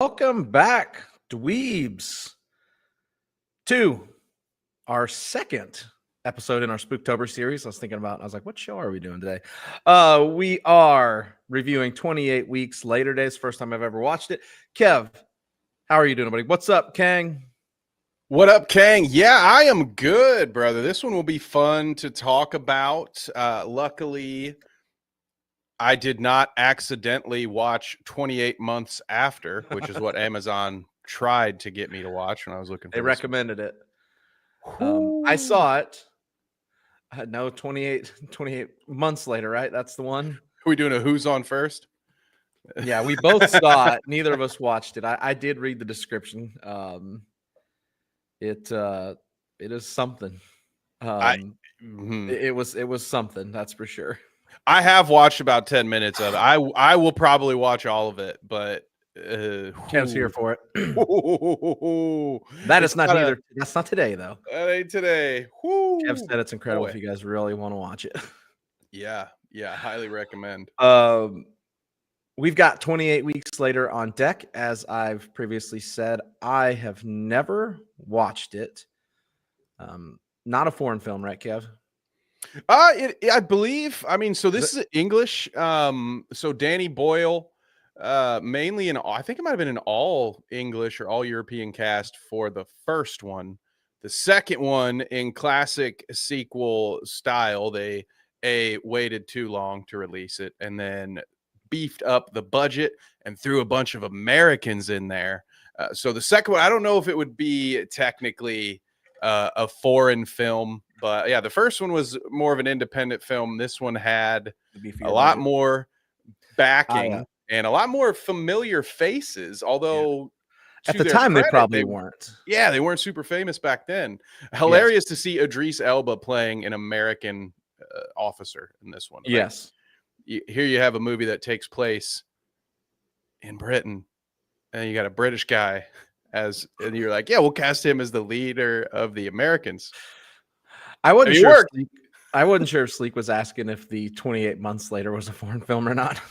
Welcome back, dweebs, to our second episode in our Spooktober series. I was like, what show are we doing today? We are reviewing 28 Weeks Later Days. First time I've ever watched it. Kev, how are you doing, buddy? What's up, Kang? What up, Kang? Yeah, I am good, brother. This one will be fun to talk about. Luckily, I did not accidentally watch 28 Months After, which is what Amazon tried to get me to watch when I was looking for They this. recommended it. I saw it. No, 28 months later, right? That's the one. Are we doing a who's on first? Yeah, we both saw it. Neither of us watched it. I did read the description. It is something. It was something, that's for sure. I have watched about 10 minutes of it. I will probably watch all of it, but Kev's here for it. That's not today, though. That ain't today. Kev said it's incredible if you guys really want to watch it. Yeah, highly recommend. We've got 28 Weeks Later on deck. As I've previously said, I have never watched it. Not a foreign film, right, Kev? I believe. I mean, so this is English. So Danny Boyle, mainly I think it might have been an all English or all European cast for the first one. The second one, in classic sequel style, they waited too long to release it and then beefed up the budget and threw a bunch of Americans in there. So the second one, I don't know if it would be technically a foreign film, but yeah, the first one was more of an independent film. This one had a lot more backing and a lot more familiar faces, although at the time they probably weren't. Yeah, they weren't super famous back then. Hilarious to see Idris Elba playing an American officer in this one. Yes. Here you have a movie that takes place in Britain, and you got a British guy and you're like, yeah, we'll cast him as the leader of the Americans. I wasn't sure if Sleek was asking if the 28 Months Later was a foreign film or not.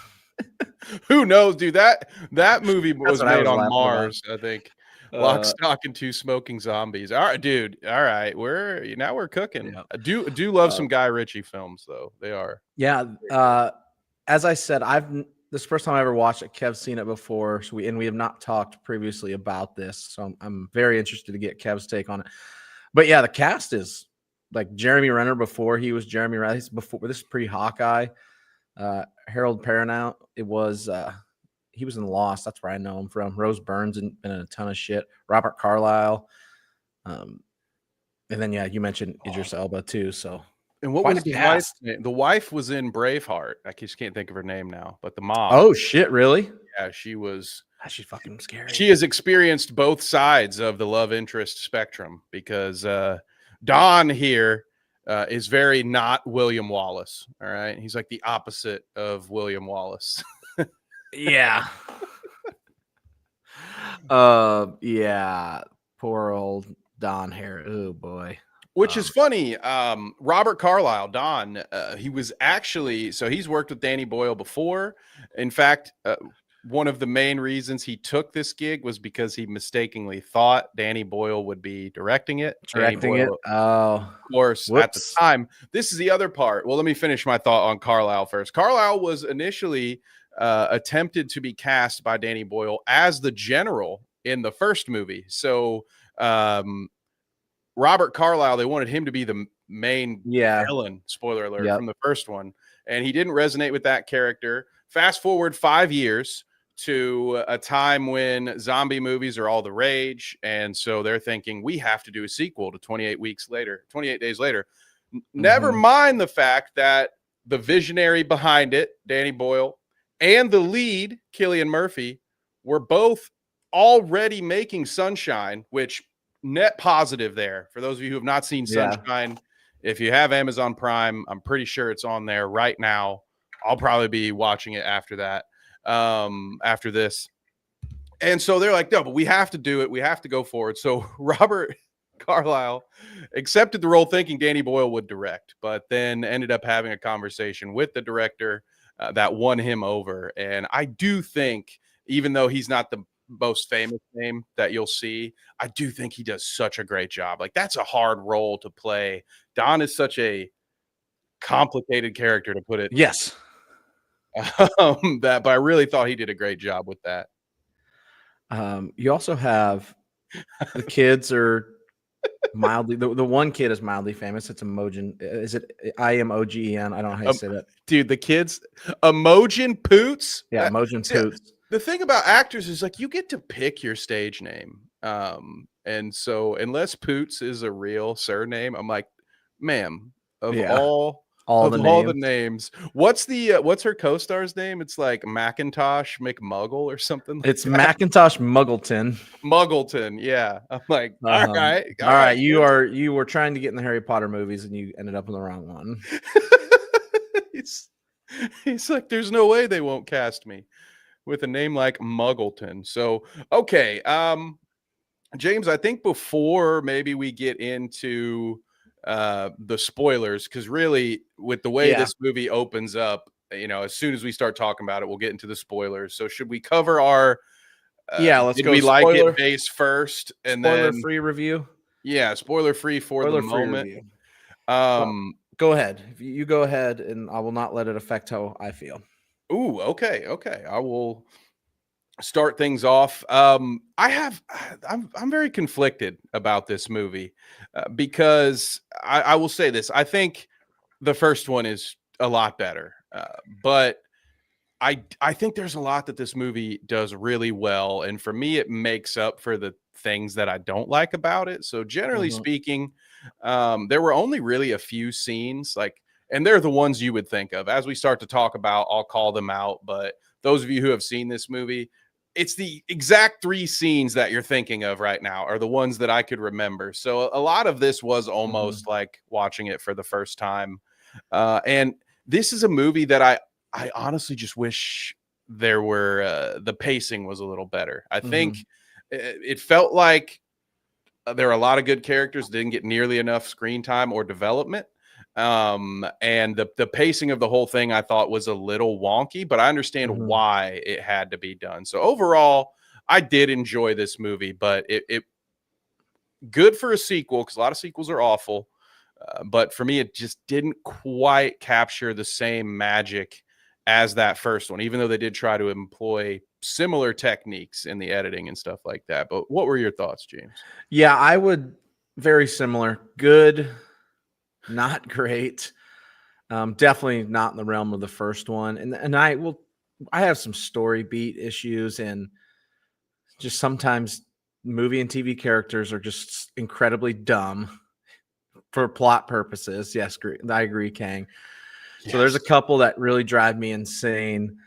Who knows, dude? That movie was made on Mars, I think. Lock, Stock, and Two Smoking Zombies. All right, dude. All right, we're cooking. Yeah. I do love some Guy Ritchie films, though. They are. Yeah. As I said, this is the first time I ever watched it. Kev's seen it before, so we have not talked previously about this. So I'm very interested to get Kev's take on it. But yeah, the cast is like Jeremy Renner before he was Jeremy Renner. This is pre-Hawkeye. Harold Perrineau. He was in Lost. That's where I know him from. Rose Byrne's been in a ton of shit. Robert Carlyle. And then you mentioned Idris Elba too. So. And what was the wife's name? The wife was in Braveheart. I just can't think of her name now, but the mom. Oh shit, really? Yeah, she was. She's fucking scary. She has experienced both sides of the love interest spectrum because Don here is very not William Wallace. All right, he's like the opposite of William Wallace. Yeah. Yeah. Poor old Don here. Oh boy. Which is funny. Robert Carlyle, Don, he was actually, so he's worked with Danny Boyle before. In fact, one of the main reasons he took this gig was because he mistakenly thought Danny Boyle would be directing it. Oh, of course, whoops. At the time. This is the other part. Well, let me finish my thought on Carlyle first. Carlyle was initially attempted to be cast by Danny Boyle as the general in the first movie. So, Robert Carlyle, they wanted him to be the main villain, spoiler alert, from the first one. And he didn't resonate with that character. Fast forward 5 years to a time when zombie movies are all the rage. And so they're thinking, we have to do a sequel to 28 Days Later. Never mind the fact that the visionary behind it, Danny Boyle, and the lead, Cillian Murphy, were both already making Sunshine, which net positive there. For those of you who have not seen Yeah. Sunshine, if you have Amazon Prime, I'm pretty sure it's on there right now. I'll probably be watching it after that, after this. And so they're like, no, but we have to do it. We have to go forward. So Robert Carlyle accepted the role thinking Danny Boyle would direct, but then ended up having a conversation with the director that won him over. And I do think, even though he's not the most famous name that you'll see, I do think he does such a great job. Like, that's a hard role to play. Don is such a complicated character, to put it. Yes. But I really thought he did a great job with that. You also have the kids are mildly the one kid is mildly famous. It's Imogen. Is it Imogen? I don't know how you say that. Dude, the kids, Imogen Poots. Yeah, Imogen See, Poots. the thing about actors is, like, you get to pick your stage name. And so unless Poots is a real surname, I'm like, ma'am, of Yeah. all the names, what's her co-star's name? It's like Macintosh McMuggle or something. It's Macintosh Muggleton. Muggleton, yeah. I'm like, all right. You were trying to get in the Harry Potter movies and you ended up in the wrong one. He's like, there's no way they won't cast me with a name like Muggleton. So, okay, James, I think before maybe we get into the spoilers, because really, with the way this movie opens up, as soon as we start talking about it, we'll get into the spoilers. So should we cover our let's go. We like it base first, and spoiler then free review? Yeah, spoiler free for the moment. Review. Go ahead. You go ahead, and I will not let it affect how I feel. Ooh, okay. I will start things off. I'm very conflicted about this movie because I will say this. I think the first one is a lot better, but I think there's a lot that this movie does really well, and for me, it makes up for the things that I don't like about it. So generally speaking, there were only really a few scenes, and they're the ones you would think of. As we start to talk about, I'll call them out, but those of you who have seen this movie, it's the exact 3 scenes that you're thinking of right now are the ones that I could remember. So a lot of this was almost like watching it for the first time. And this is a movie that I honestly just wish there were the pacing was a little better. I think it felt like there are a lot of good characters, didn't get nearly enough screen time or development. And the pacing of the whole thing I thought was a little wonky, but I understand why it had to be done. So overall, I did enjoy this movie, but it good for a sequel, because a lot of sequels are awful. But for me, it just didn't quite capture the same magic as that first one, even though they did try to employ similar techniques in the editing and stuff like that. But what were your thoughts, James? Yeah, I would very similar. Good, not great. Definitely not in the realm of the first one. And I have some story beat issues, and just sometimes movie and TV characters are just incredibly dumb for plot purposes. Yes, I agree, Kang. Yes. So there's a couple that really drive me insane.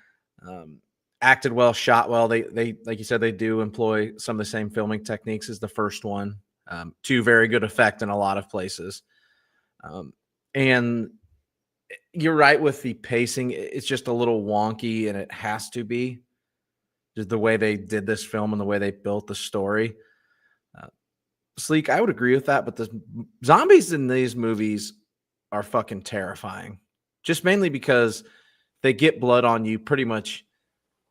Acted well, shot well. They like you said, they do employ some of the same filming techniques as the first one, to very good effect in a lot of places. And you're right with the pacing. It's just a little wonky, and it has to be just the way they did this film and the way they built the story. Sleek, I would agree with that, but the zombies in these movies are fucking terrifying. Just mainly because they get blood on you, pretty much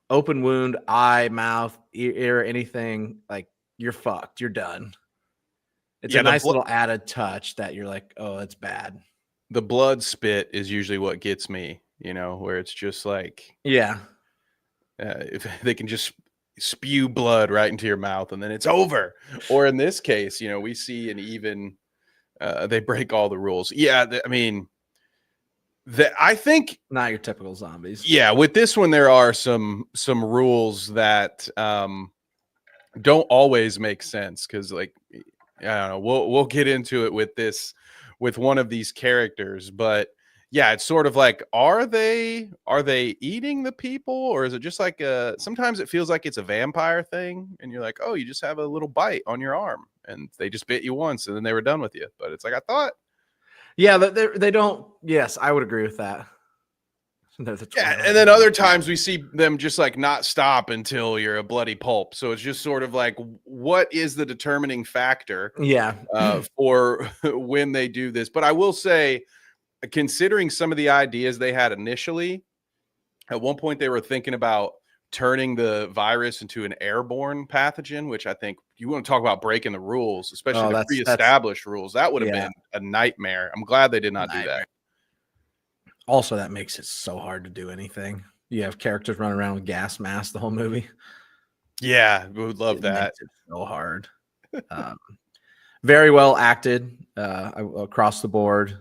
open wound, eye, mouth, ear, anything, like, you're fucked. You're done. It's a nice little added touch that you're like, oh, it's bad. The blood spit is usually what gets me, where it's just like, if they can just spew blood right into your mouth and then it's over. Or in this case, we see they break all the rules. Yeah, I think not your typical zombies. Yeah, with this one there are some rules that don't always make sense, because, like, I don't know, we'll get into it with one of these characters, but yeah, it's sort of like, are they eating the people, or is it just like sometimes it feels like it's a vampire thing, and you're like, oh, you just have a little bite on your arm, and they just bit you once, and then they were done with you. But it's like, I thought, Yeah, they don't. Yes, I would agree with that. They're the yeah, Twilight. and then other times we see them just like not stop until you're a bloody pulp. So it's just sort of like, what is the determining factor Yeah. for when they do this? But I will say, considering some of the ideas they had initially, at one point they were thinking about turning the virus into an airborne pathogen, which I think, you want to talk about breaking the rules, especially Oh, the that's pre-established rules. That would have yeah. been a nightmare. I'm glad they did not do Nightmare. that. Also, that makes it so hard to do anything. You have characters running around with gas masks the whole movie. Yeah, we would love It that. makes it so hard. Very well acted across the board.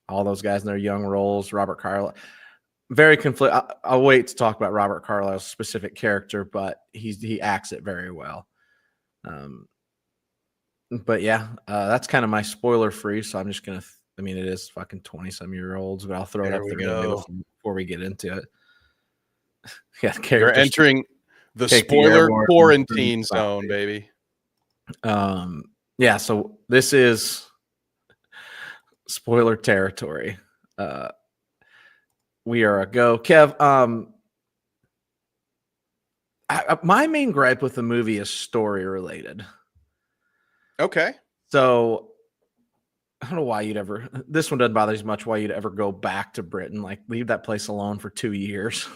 All those guys in their young roles. Robert Carlyle, very conflict. I'll wait to talk about Robert Carlyle's specific character, but he acts it very well. But yeah, that's kind of my spoiler free. So I'm just gonna. I mean, it is fucking 20-some-year-olds, but I'll throw it There up we there in the middle go. before we get into it. Yeah, You're characters entering the take the spoiler airborne quarantine stop, zone, baby. Yeah, so this is spoiler territory. We are a go. Kev, my main gripe with the movie is story related. Okay. So I don't know why you'd ever, this one doesn't bother you as much, why you'd ever go back to Britain. Like, leave that place alone for 2 years.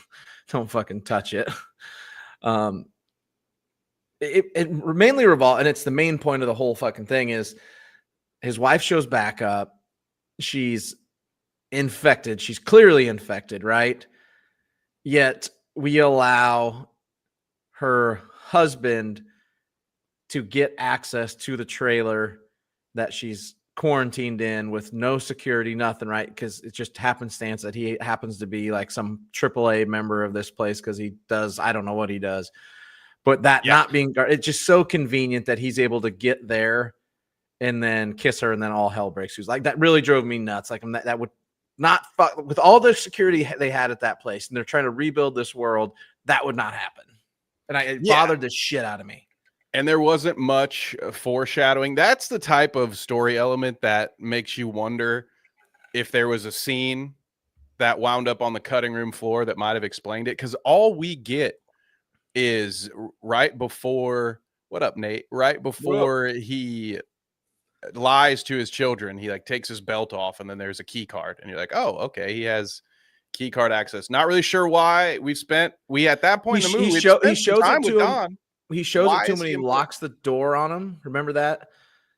Don't fucking touch it. It mainly revolves, and it's the main point of the whole fucking thing, is his wife shows back up. She's infected. She's clearly infected, right? Yet we allow her husband to get access to the trailer that she's quarantined in with no security, nothing, right? Because it just happenstance that he happens to be like some AAA member of this place because he does, I don't know what he does. But that not being, it's just so convenient that he's able to get there and then kiss her and then all hell breaks loose. Like, that really drove me nuts. Like, that would not fuck with all the security they had at that place, and they're trying to rebuild this world. That would not happen. And it bothered the shit out of me. And there wasn't much foreshadowing. That's the type of story element that makes you wonder if there was a scene that wound up on the cutting room floor that might have explained it. Because all we get is right before, what up, Nate? Right before he lies to his children, he like takes his belt off, and then there's a key card, and you're like, oh, okay, he has key card access. Not really sure why. At that point in the movie, he shows it to him. Don. He shows it to him when he locks the door on him. Remember that?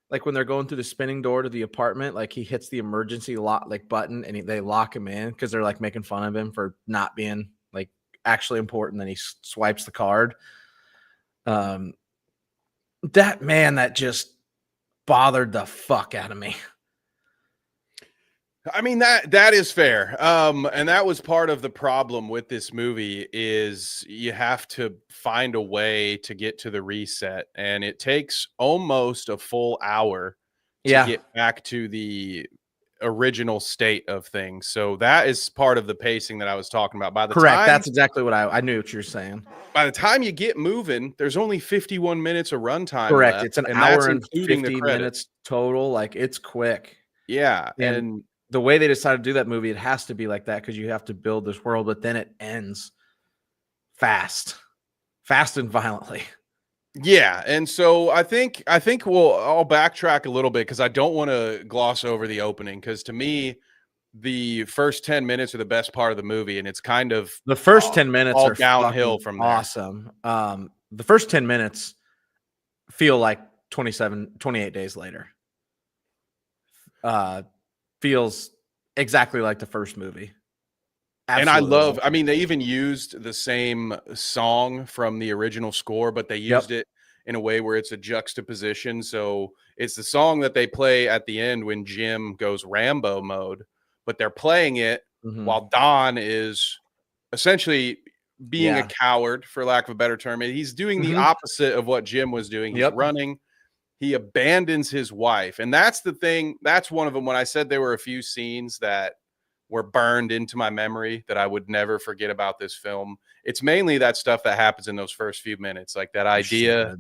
Like, when they're going through the spinning door to the apartment, like, he hits the emergency lock button, and they lock him in because they're like making fun of him for not being like actually important. Then he swipes the card. That just bothered the fuck out of me. I mean, that is fair. And that was part of the problem with this movie, is you have to find a way to get to the reset, and it takes almost a full hour to get back to the original state of things. So that is part of the pacing that I was talking about. That's exactly what I knew what you're saying. By the time you get moving, there's only 51 minutes of runtime. Correct. Left, it's an hour and 50 minutes total. Like, it's quick. Yeah. And the way they decided to do that movie, it has to be like that because you have to build this world, but then it ends fast and violently. Yeah, and so I think I'll backtrack a little bit because I don't want to gloss over the opening, because to me, the first 10 minutes are the best part of the movie, and it's kind of the first 10 minutes all are downhill from there. Awesome. The first 10 minutes feel like 28 days later. Feels exactly like the first movie. Absolutely. And I mean, they even used the same song from the original score, but they used it in a way where it's a juxtaposition. So it's the song that they play at the end when Jim goes Rambo mode, but they're playing it while Don is essentially being a coward, for lack of a better term. He's doing the opposite of what Jim was doing. He's running. He abandons his wife. And that's the thing. That's one of them. When I said there were a few scenes that were burned into my memory that I would never forget about this film. It's mainly that stuff that happens in those first few minutes, like that idea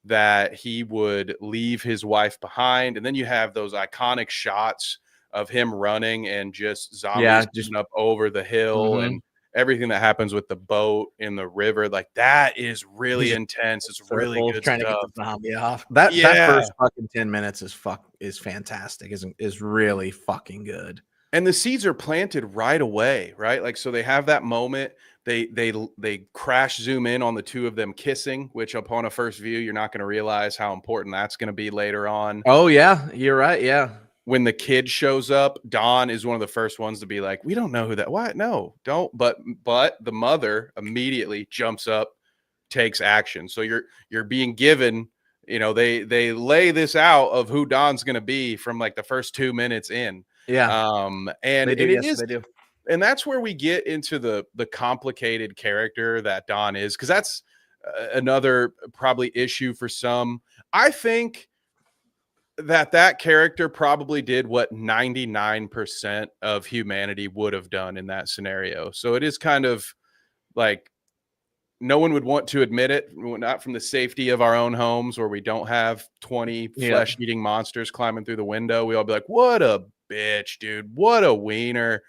that he would leave his wife behind. And then you have those iconic shots of him running and just zombies coming up over the hill and everything that happens with the boat in the river. Like that is really intense. It's really good trying stuff. to get the zombie off. That first fucking 10 minutes is fantastic. Is really fucking good. And the seeds are planted right away, right? Like, so they have that moment. They crash zoom in on the two of them kissing, which upon a first view, you're not going to realize how important that's going to be later on. Oh yeah, you're right. Yeah. When the kid shows up, Dawn is one of the first ones to be like, we don't know who that, what? No, don't. But the mother immediately jumps up, takes action. So you're being given, they lay this out of who Dawn's going to be from like the first 2 minutes in. Yeah. And they do, it yes, is, they do. And that's where we get into the complicated character that Dawn is, because that's another probably issue for some. I think that character probably did what 99% of humanity would have done in that scenario. So it is kind of like no one would want to admit it, not from the safety of our own homes where we don't have 20 flesh-eating monsters climbing through the window. We all be like, what a bitch, dude. What a wiener.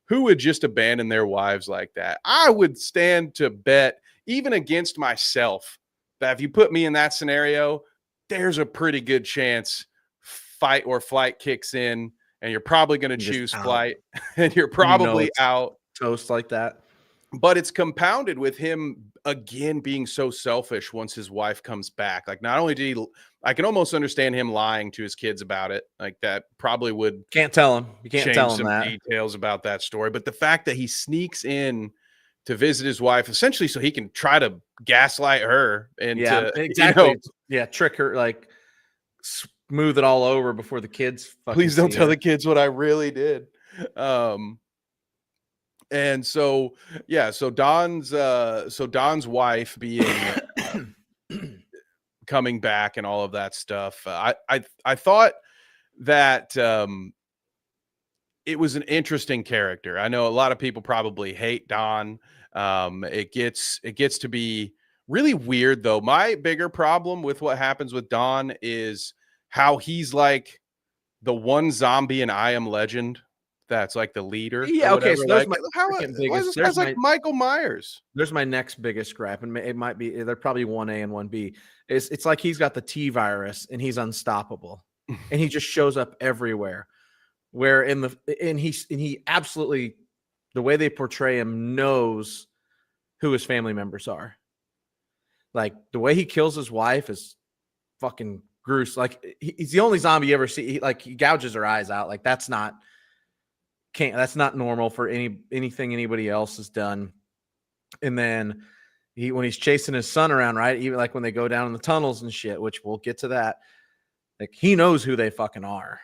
Who would just abandon their wives like that? I would stand to bet, even against myself, that if you put me in that scenario, there's a pretty good chance fight or flight kicks in, and you're probably going to choose flight, and you're probably out. Toast like that. But it's compounded with him again being so selfish once his wife comes back. Like, not only did I can almost understand him lying to his kids about it. Like, that probably would can't tell him. You can't tell him some that details about that story. But the fact that he sneaks in to visit his wife, essentially so he can try to gaslight her and exactly. Trick her, like smooth it all over before the kids. Please don't tell the kids what I really did. And so, so Don's wife being coming back and all of that stuff. I thought that it was an interesting character. I know a lot of people probably hate Don. It gets to be really weird though. My bigger problem with what happens with Don is how he's like the one zombie in I Am Legend that's like the leader. Yeah, okay. So there's this guy's like Michael Myers. There's my next biggest gripe, and it might be they're probably 1A and 1B. It's like he's got the T virus and he's unstoppable, and he just shows up everywhere. Where he absolutely, the way they portray him, knows who his family members are. Like the way he kills his wife is fucking gruesome. Like he's the only zombie you ever see. He gouges her eyes out. Like that's not normal for anything anybody else has done. And then when he's chasing his son around, right? Even like when they go down in the tunnels and shit, which we'll get to that. Like he knows who they fucking are.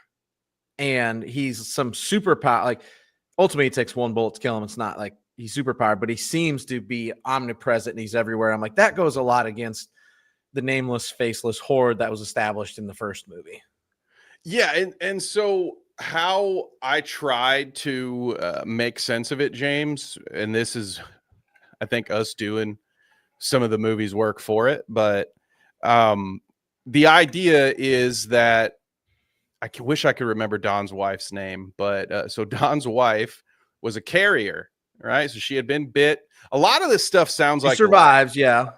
And he's some superpower. Like ultimately it takes one bullet to kill him. It's not like he's superpowered, but he seems to be omnipresent and he's everywhere. I'm like, that goes a lot against the nameless, faceless horde that was established in the first movie. Yeah. And so how I tried to make sense of it, James, and this is, I think, us doing some of the movie's work for it, but the idea is that I wish I could remember Don's wife's name, but so Don's wife was a carrier, right? So she had been bit. A lot of this stuff sounds like survives, yeah.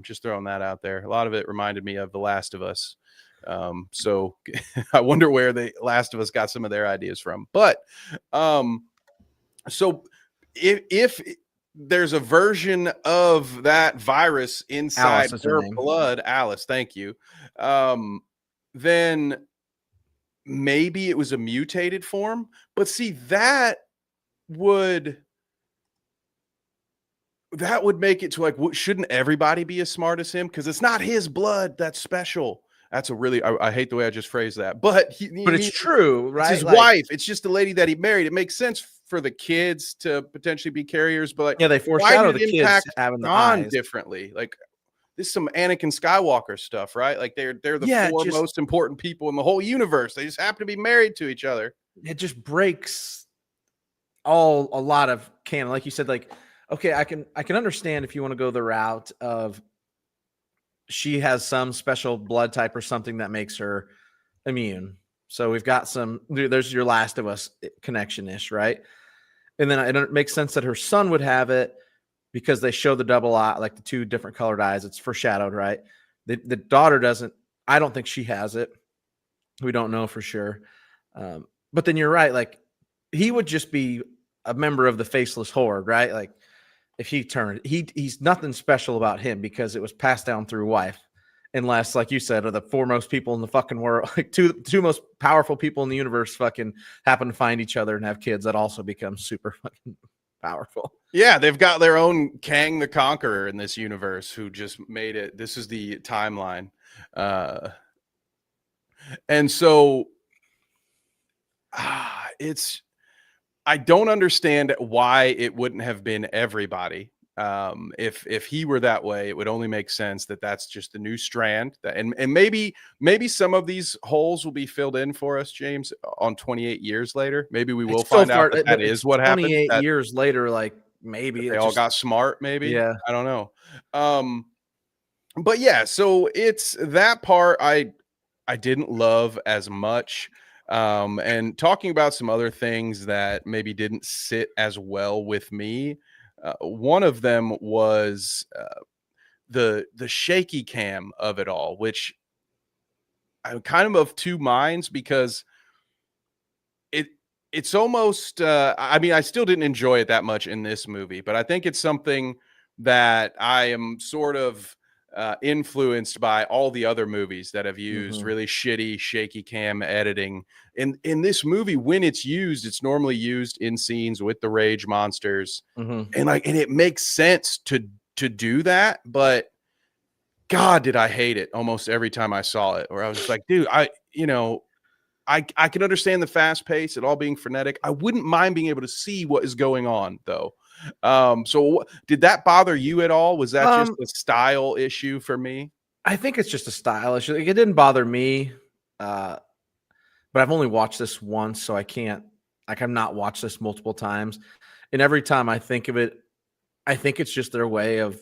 Just throwing that out there. A lot of it reminded me of The Last of Us. So I wonder where the Last of Us got some of their ideas from. But so if there's a version of that virus inside her blood, Alice, thank you. Then maybe it was a mutated form, but see, that would make it to like, shouldn't everybody be as smart as him? Because it's not his blood that's special. That's a really, I hate the way I just phrased that, but it's true, right? It's his wife. It's just the lady that he married. It makes sense for the kids to potentially be carriers, but like, they foreshadow the kids having the eyes differently. Like, this is some Anakin Skywalker stuff, right? Like they're the four most important people in the whole universe. They just happen to be married to each other. It just breaks all a lot of canon. Like you said, like, okay, I can understand if you want to go the route of she has some special blood type or something that makes her immune. So we've got there's your Last of Us connection ish, right? And then it makes sense that her son would have it because they show the double eye, like the two different colored eyes. It's foreshadowed, right? The daughter doesn't. I don't think she has it. We don't know for sure. But then you're right. Like, he would just be a member of the faceless horde, right? Like, if he turned, he's nothing special about him because it was passed down through wife. Unless, like you said, are the foremost people in the fucking world, like two most powerful people in the universe, fucking happen to find each other and have kids, that also become super fucking powerful. Yeah, they've got their own Kang the Conqueror in this universe who just made it. This is the timeline. And so I don't understand why it wouldn't have been everybody. If he were that way, it would only make sense that that's just the new strand. And maybe some of these holes will be filled in for us, James, on 28 years later. Maybe we will find out that is what happened. 28 years later, like, maybe they all got smart. Maybe, yeah, I don't know. But yeah, so it's that part I didn't love as much. And talking about some other things that maybe didn't sit as well with me. One of them was the shaky cam of it all, which I'm kind of two minds because it's almost I mean, I still didn't enjoy it that much in this movie, but I think it's something that I am sort of influenced by all the other movies that have used really shitty shaky cam editing. In this movie, when it's used, it's normally used in scenes with the rage monsters, and it makes sense to do that. But God, did I hate it almost every time I saw it, where I was just like, dude, I can understand the fast pace, it all being frenetic. I wouldn't mind being able to see what is going on, though. So did that bother you at all? Was that just a style issue for me? I think it's just a style issue. Like, it didn't bother me, but I've only watched this once, so I can't. Like, I've not watched this multiple times, and every time I think of it, I think it's just their way of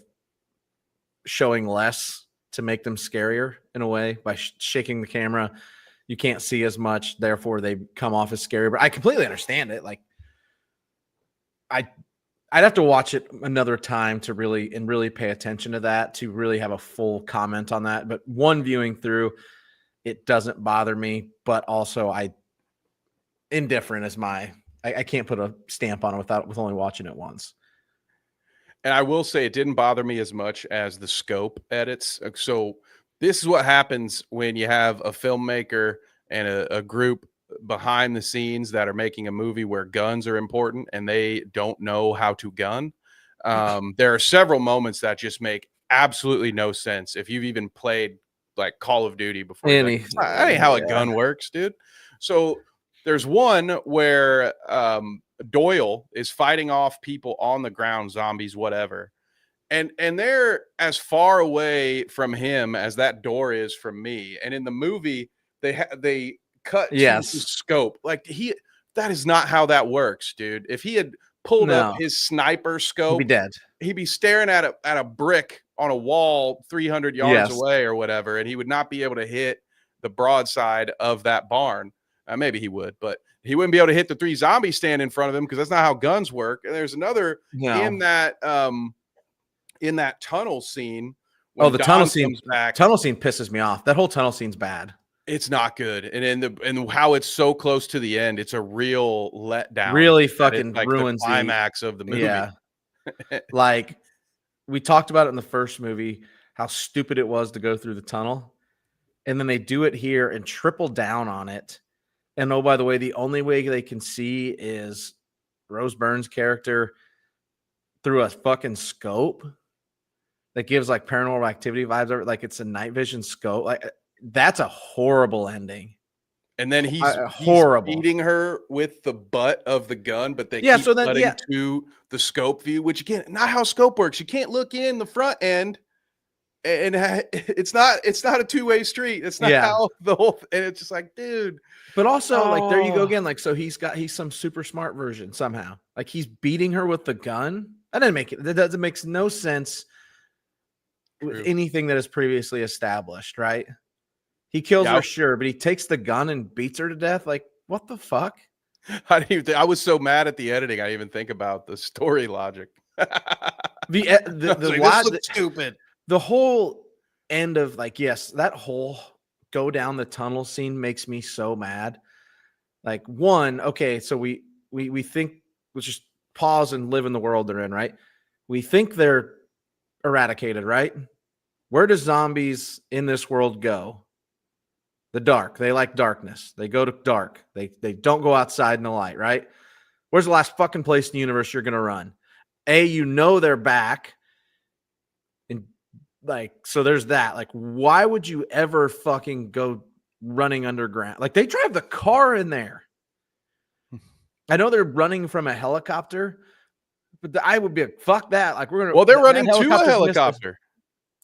showing less to make them scarier in a way by shaking the camera. You can't see as much, therefore they come off as scary. But I completely understand it. Like, I'd have to watch it another time to really pay attention to that, to really have a full comment on that. But one viewing through, it doesn't bother me, but also indifferent is I can't put a stamp on it with only watching it once. And I will say it didn't bother me as much as the scope edits. So this is what happens when you have a filmmaker and a group behind the scenes that are making a movie where guns are important and they don't know how to gun. There are several moments that just make absolutely no sense. If you've even played like Call of Duty before, like, that ain't how a gun works, dude. So there's one where Doyle is fighting off people on the ground, zombies, whatever. And they're as far away from him as that door is from me. And in the movie, they cut to the scope. Like, that is not how that works, dude. If he had pulled up his sniper scope, he'd be dead. He'd be staring at a brick on a wall 300 yards away or whatever, and he would not be able to hit the broadside of that barn. Maybe he would, but he wouldn't be able to hit the three zombies standing in front of him because that's not how guns work. And there's another in that tunnel scene. The tunnel scene. Tunnel scene pisses me off. That whole tunnel scene's bad. It's not good. And how it's so close to the end, it's a real letdown. Really fucking like ruins the climax of the movie. Yeah. Like, we talked about it in the first movie, how stupid it was to go through the tunnel. And then they do it here and triple down on it. And oh, by the way, the only way they can see is Rose Byrne's character through a fucking scope that gives like Paranormal Activity vibes, like it's a night vision scope. Like, that's a horrible ending. And then he's horrible beating her with the butt of the gun, but they keep cutting to the scope view, which again, not how scope works. You can't look in the front end. and it's not a two-way street. It's not how the whole and it's just like, dude. But also, like, there you go again. Like, so he's some super smart version somehow. Like, he's beating her with the gun. That makes no sense with anything that is previously established, right? He kills her, sure, but he takes the gun and beats her to death. Like, what the fuck? I was so mad at the editing. I didn't even think about the story logic. The logic, stupid. The whole end of, like, yes, that whole go down the tunnel scene makes me so mad. Like, one, okay, so we think, let's just pause and live in the world they're in, right? We think they're eradicated, right? Where do zombies in this world go? The dark. They like darkness. They go to dark. They don't go outside in the light, right? Where's the last fucking place in the universe you're going to run? You know they're back. And, like, so there's that. Like, why would you ever fucking go running underground? Like, they drive the car in there. I know they're running from a helicopter, but I would be like, fuck that. Like, we're gonna. Well, they're running to a helicopter,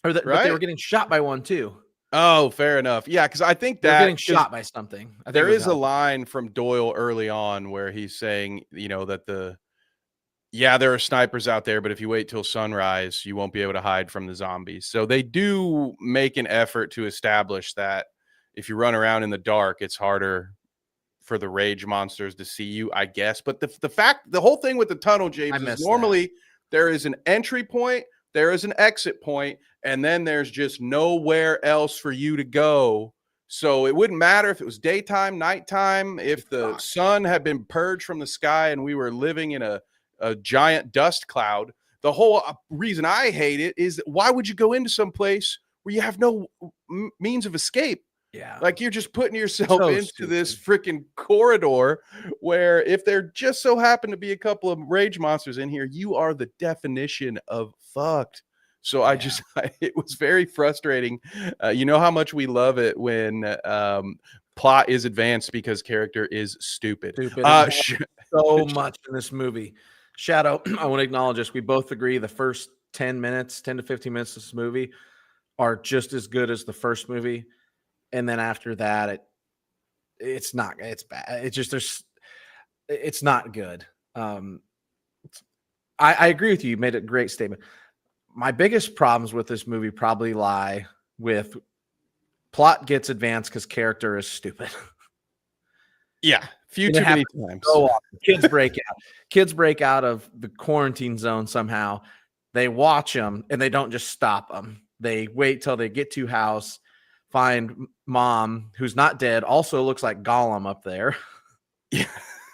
right? But they were getting shot by one too. Oh, fair enough. Yeah, because I think they're getting shot by something. There is a line from Doyle early on where he's saying, that there are snipers out there, but if you wait till sunrise, you won't be able to hide from the zombies. So they do make an effort to establish that if you run around in the dark, it's harder for the rage monsters to see you, I guess. But the whole thing with the tunnel, James, is normally there is an entry point, there is an exit point, and then there's just nowhere else for you to go. So it wouldn't matter if it was daytime, nighttime, if the sun had been purged from the sky and we were living in a giant dust cloud. The whole reason I hate it is, why would you go into some place where you have no means of escape? Yeah. Like, you're just putting yourself into this freaking corridor where if there just so happen to be a couple of rage monsters in here, you are the definition of fucked. So it was very frustrating. You know how much we love it when plot is advanced because character is stupid. So much in this movie. Shadow, I want to acknowledge this. We both agree the first 10 to 15 minutes of this movie are just as good as the first movie. And then after that, it's bad. It's not good. I agree with you. You made a great statement. My biggest problems with this movie probably lie with plot gets advanced because character is stupid. Yeah. Few too many times. So kids break out of the quarantine zone somehow. They watch them and they don't just stop them. They wait till they get to house, find mom, who's not dead, also looks like Gollum up there. Yeah.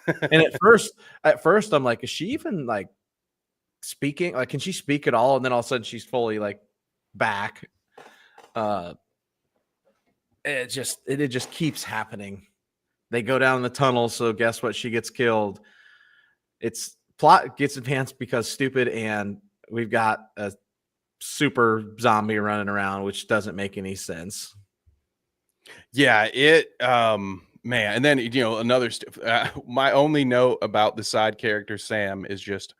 And at first I'm like, is she even like speaking? Like, can she speak at all? And then all of a sudden she's fully like back. It just keeps happening. They go down the tunnel, so guess what? She gets killed. It's plot gets advanced because stupid, and we've got a super zombie running around, which doesn't make any sense. Yeah, man. And then, another my only note about the side character Sam is just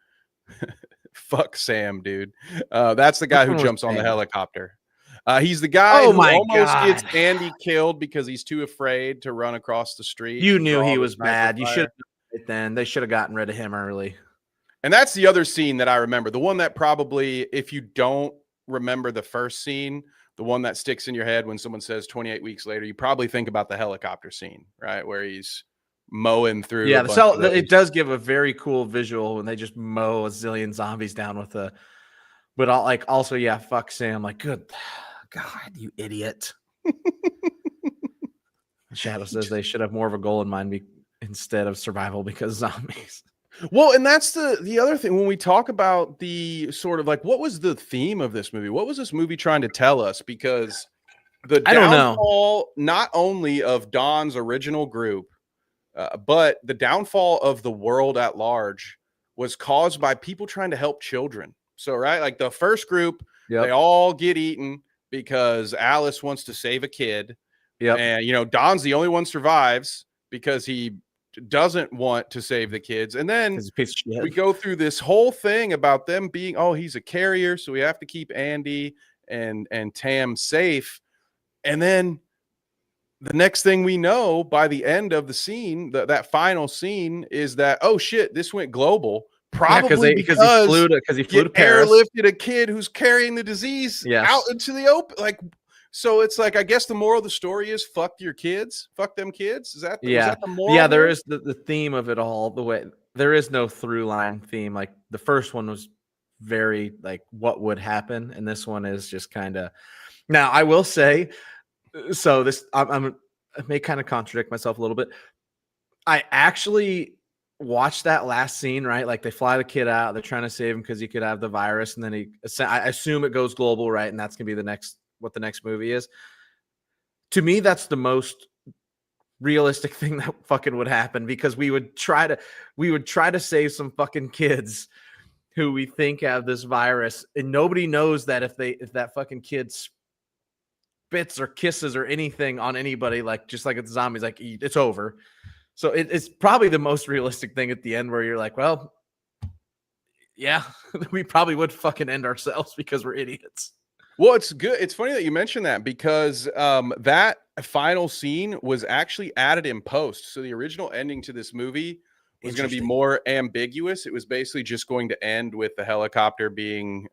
fuck Sam, dude. That's the guy who jumps on the helicopter. He's the guy who almost gets Andy killed because he's too afraid to run across the street. You knew he was bad. You should have done it then. They should have gotten rid of him early. And that's the other scene that I remember. The one that probably, if you don't remember the first scene, the one that sticks in your head when someone says 28 weeks later, you probably think about the helicopter scene, right? Where he's mowing through. Yeah, it does give a very cool visual when they just mow a zillion zombies down with but also, yeah, fuck Sam. Like, good God, you idiot. Shadow says they should have more of a goal in mind instead of survival because zombies. Well, and that's the other thing when we talk about the sort of like, what was the theme of this movie? What was this movie trying to tell us? Because the downfall not only of Don's original group, but the downfall of the world at large was caused by people trying to help children. So, right, like the first group, they all get eaten because Alice wants to save a kid. Yeah, and Don's the only one survives because he doesn't want to save the kids. And then we go through this whole thing about them being, he's a carrier, so we have to keep Andy. and Tam safe. And then the next thing we know, by the end of the scene, that final scene, is that, oh shit, this went global. Probably because he flew to Paris. Airlifted a kid who's carrying the disease out into the open. Like, so it's like, I guess the moral of the story is fuck your kids, fuck them kids. Was that the moral? Yeah, there is the theme of it all. The way there is no through line theme. Like the first one was very like what would happen, and this one is just kind of. Now I will say, so this I may kind of contradict myself a little bit. I actually watched that last scene, right? Like they fly the kid out, they're trying to save him because he could have the virus, and then I assume it goes global, right? And that's gonna be what the next movie is. To me, that's the most realistic thing that fucking would happen, because we would try to save some fucking kids who we think have this virus, and nobody knows that if that fucking kid spits or kisses or anything on anybody, like just like it's zombies, like it's over. So it's probably the most realistic thing at the end, where you're like, well, yeah, we probably would fucking end ourselves because we're idiots. Well, it's good. It's funny that you mentioned that, because that final scene was actually added in post. So the original ending to this movie was going to be more ambiguous. It was basically just going to end with the helicopter being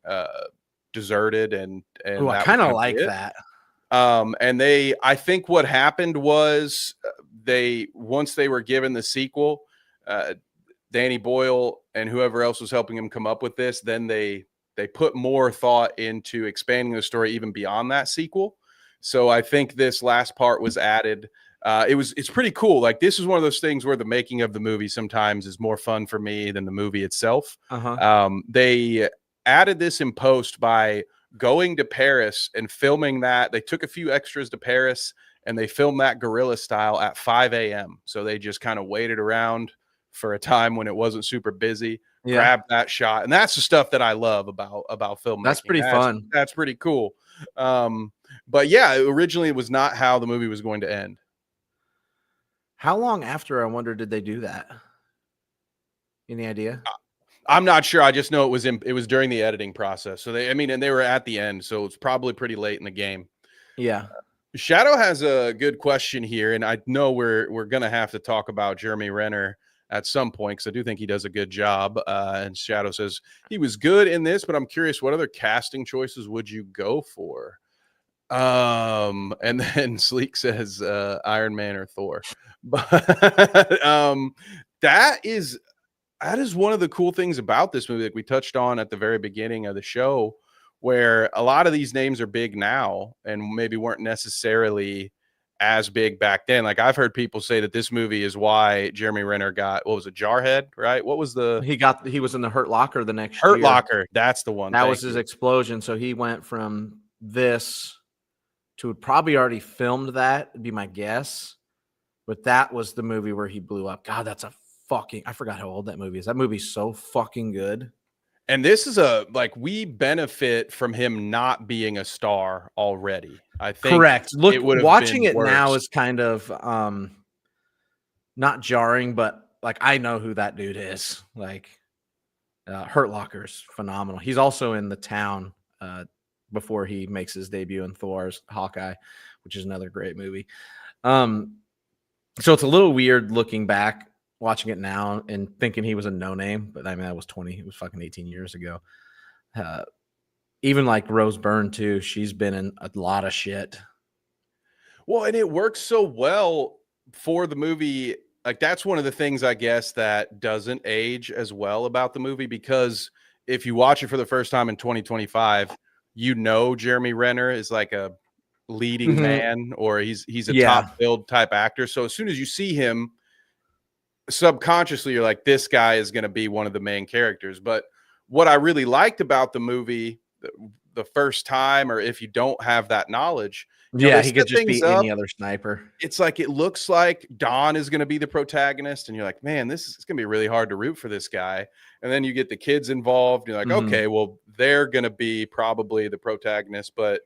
deserted, and I kind of like that. And I think what happened was once they were given the sequel, Danny Boyle and whoever else was helping him come up with this, then they put more thought into expanding the story even beyond that sequel. So I think this last part was added. It's pretty cool. Like, this is one of those things where the making of the movie sometimes is more fun for me than the movie itself. They added this in post by going to Paris and filming that. They took a few extras to Paris and they filmed that guerrilla style at 5 a.m. So they just kind of waited around for a time when it wasn't super busy, grabbed that shot. And that's the stuff that I love about filmmaking. That's pretty fun. That's pretty cool. But yeah, originally it was not how the movie was going to end. How long after, I wonder, did they do that? Any idea? I'm not sure. I just know it was during the editing process. So and they were at the end, so it's probably pretty late in the game. Yeah. Shadow has a good question here, and I know we're gonna have to talk about Jeremy Renner at some point, because I do think he does a good job. And Shadow says he was good in this, but I'm curious, what other casting choices would you go for? And then Sleek says Iron Man or Thor. But that is one of the cool things about this movie, like we touched on at the very beginning of the show, where a lot of these names are big now and maybe weren't necessarily as big back then. Like, I've heard people say that this movie is why Jeremy Renner got, what was it, Jarhead, right? What was he was in the Hurt Locker the next year. Hurt Locker, that's the one. That was his explosion. So he went from this to probably already filmed that, would be my guess. But that was the movie where he blew up. God, that's I forgot how old that movie is. That movie's so fucking good. And this is we benefit from him not being a star already. I think correct. Look, watching it now is kind of not jarring, but like, I know who that dude is. Like, Hurt Locker's phenomenal. He's also in The Town before he makes his debut in Thor's Hawkeye, which is another great movie. So it's a little weird looking back, watching it now and thinking he was a no-name, but I mean, that was it was fucking 18 years ago. Even like Rose Byrne too, she's been in a lot of shit. Well, and it works so well for the movie. Like, that's one of the things, I guess, that doesn't age as well about the movie, because if you watch it for the first time in 2025, Jeremy Renner is like a leading man, or he's a top billed type actor. So as soon as you see him, subconsciously you're like, this guy is going to be one of the main characters. But what I really liked about the movie the first time, or if you don't have that knowledge, he could just be any other sniper. It's like, it looks like Don is going to be the protagonist, and you're like, man, it's going to be really hard to root for this guy. And then you get the kids involved, you're like, okay, well, they're going to be probably the protagonist. But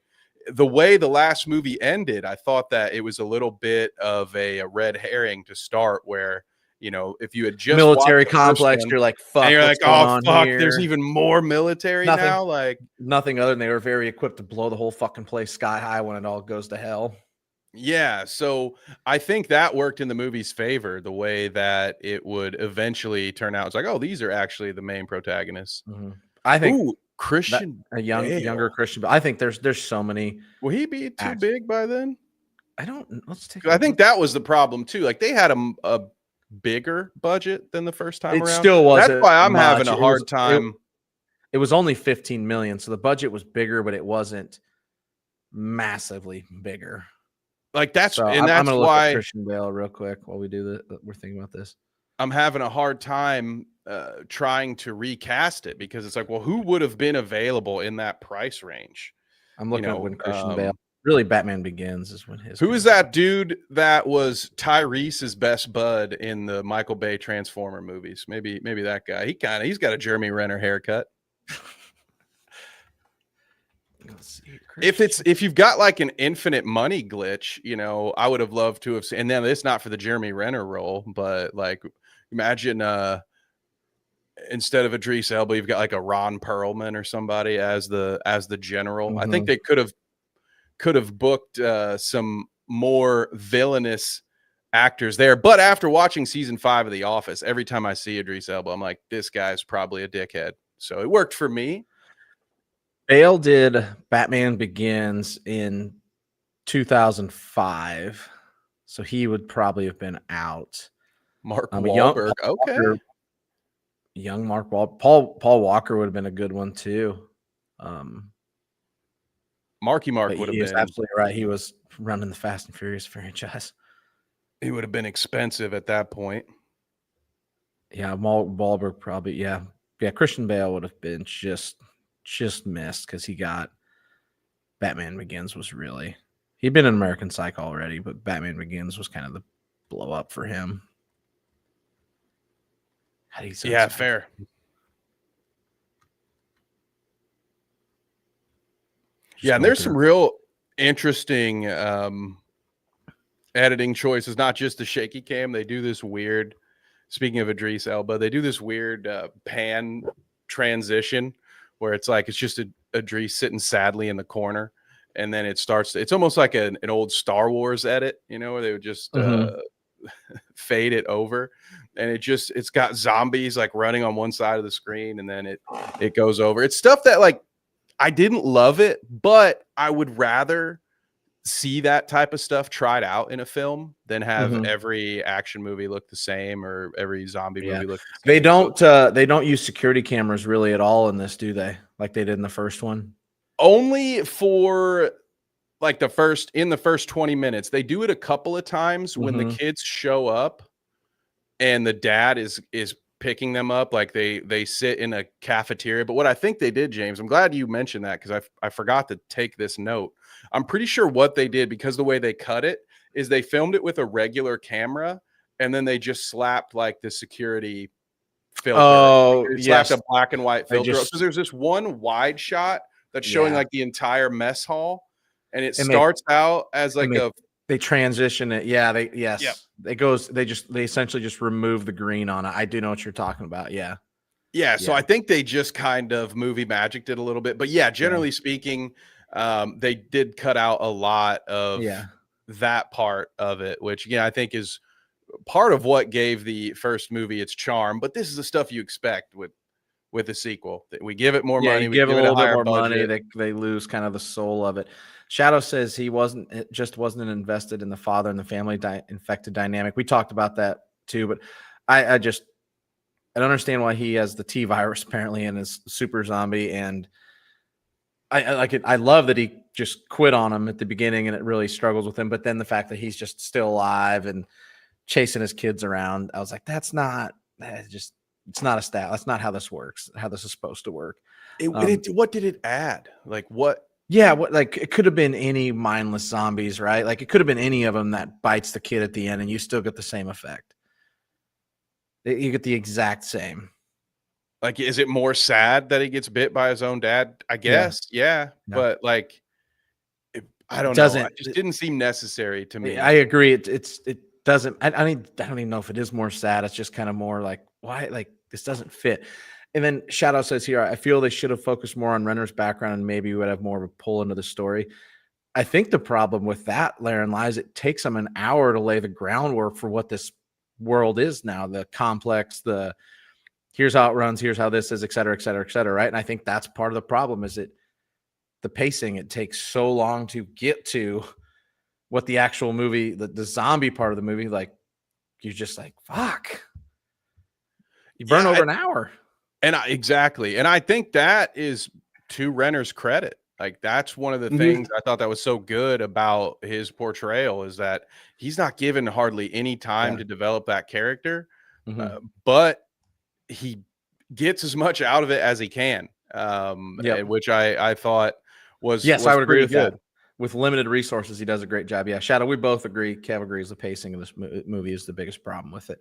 the way the last movie ended, I thought that it was a little bit of a red herring to start, where You know, if you had just military watched the first complex, one, you're like, and fuck, you're what's like, going oh on fuck, here? there's even more military Nothing. now. Like Nothing other than they were very equipped to blow the whole fucking place sky high when it all goes to hell. yeah, so I think that worked in the movie's favor, the way that it would eventually turn out. It's like, oh, these are actually the main protagonists. I think Ooh, that Christian younger Bale. Christian, but I think there's so many. Will he be too Act- big by then? I don't. Let's take. 'Cause I think that was the problem too. Like they had a bigger budget than the first time It around. still That's wasn't why I'm having much. a hard time. It was only 15 million, so the budget was bigger, but it wasn't massively bigger. Like So I'm that's gonna look at why Christian Bale real quick while we do that. We're thinking about this. I'm having a hard time trying to recast it, because it's like, well, who would have been available in that price range? I'm looking at know, when Christian Bale. Really, Batman Begins is when his. Who is that dude that was Tyrese's best bud in the Michael Bay Transformer movies? Maybe that guy. He's got a Jeremy Renner haircut. Let's see, If you've got like an infinite money glitch, you know, I would have loved to have seen. And then it's not for the Jeremy Renner role, but like imagine instead of Idris Elba, you've got like a Ron Perlman or somebody as the general. I think they could have booked some more villainous actors there. But after watching season 5 of The Office, every time I see Idris Elba, I'm like, this guy's probably a dickhead. So it worked for me. Bale did Batman Begins in 2005, so he would probably have been out. Mark Wahlberg, okay. Young Mark Wahlberg. Paul Walker would have been a good one too. Marky Mark would have been absolutely right. He was running the Fast and Furious franchise. He would have been expensive at that point. Yeah, Wahlberg probably. Yeah. Christian Bale would have been just missed because he got Batman Begins was really. He'd been in American Psycho already, but Batman Begins was kind of the blow up for him. Yeah, fair. Yeah, and there's some real interesting editing choices, not just the shaky cam. They do this weird, speaking of Idris Elba, they do this weird pan transition where it's like it's just Idris sitting sadly in the corner, and then it starts. It's almost like an old Star Wars edit, you know, where they would just fade it over, and it's got zombies like running on one side of the screen, and then it goes over. It's stuff that like I didn't love it, but I would rather see that type of stuff tried out in a film than have every action movie look the same or every zombie movie look the same. They don't use security cameras really at all in this, do they? Like they did in the first one? Only for like the first 20 minutes. They do it a couple of times when the kids show up and the dad is picking them up, like they sit in a cafeteria. But what I think they did, James, I'm glad you mentioned that because I forgot to take this note. I'm pretty sure what they did, because the way they cut it is they filmed it with a regular camera and then they just slapped like the security filter. Oh, slapped a black and white filter. So there's this one wide shot that's showing like the entire mess hall, and it starts out as like they transition it. Yeah, they essentially just remove the green on it. I do know what you're talking about. Yeah. So I think they just kind of movie magicked it a little bit, but generally speaking, they did cut out a lot of that part of it, which I think is part of what gave the first movie its charm. But this is the stuff you expect with a sequel. That we give it more money, we give it a little bit more budget. money, they lose kind of the soul of it. Shadow says he wasn't invested in the father and the family infected dynamic. We talked about that too, but I don't understand why he has the T virus apparently and is super zombie. And I like it. I love that he just quit on him at the beginning and it really struggles with him. But then the fact that he's just still alive and chasing his kids around, I was like, it's not a stat. That's not how this works, how this is supposed to work. What did it add? Like what? Yeah, like it could have been any mindless zombies, right? Like it could have been any of them that bites the kid at the end and you still get the same effect. You get the exact same. Like, is it more sad that he gets bit by his own dad? I guess. Yeah. No. But like, I don't know. It just didn't seem necessary to me. I agree. doesn't. I don't even know if it is more sad. It's just kind of more like, why? Like, this doesn't fit. And then Shadow says here, I feel they should have focused more on Renner's background and maybe we would have more of a pull into the story. I think the problem with that, Laren, lies it takes them an hour to lay the groundwork for what this world is now, the complex, the here's how it runs, here's how this is, et cetera, et cetera, et cetera, right? And I think that's part of the problem is the pacing. It takes so long to get to what the actual movie, the zombie part of the movie, like you're just like, fuck. You burn over an hour. And exactly. And I think that is to Renner's credit. Like that's one of the things I thought that was so good about his portrayal is that he's not given hardly any time to develop that character, but he gets as much out of it as he can, which I thought was I would agree with good. That. With limited resources, he does a great job. Yeah, Shadow, we both agree. Kev agrees the pacing of this movie is the biggest problem with it.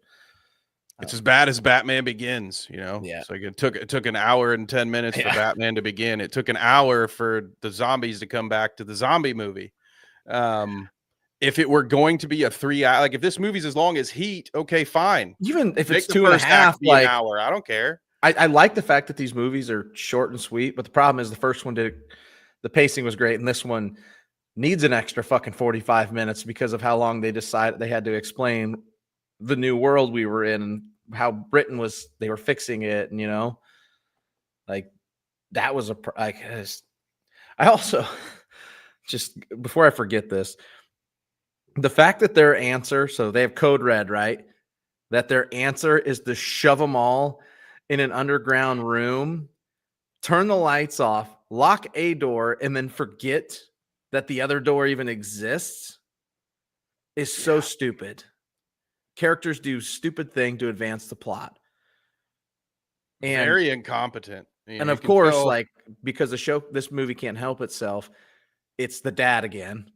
It's as bad as Batman Begins, you know. Yeah. So it took an hour and 10 minutes for Batman to begin. It took an hour for the zombies to come back to the zombie movie. If it were going to be a 3 hour, like if this movie's as long as Heat, okay, fine. Even if it's 2.5, like an hour, I don't care. I like the fact that these movies are short and sweet, but the problem is the first one the pacing was great, and this one needs an extra fucking 45 minutes because of how long they decided they had to explain the new world we were in and how Britain was, they were fixing it. And, you know, like that was I also just, before I forget this, the fact that their answer, so they have code red, right? That their answer is to shove them all in an underground room, turn the lights off, lock a door, and then forget that the other door even exists is so stupid. Characters do stupid thing to advance the plot. And very incompetent. And of course, like, because this movie can't help itself, it's the dad again.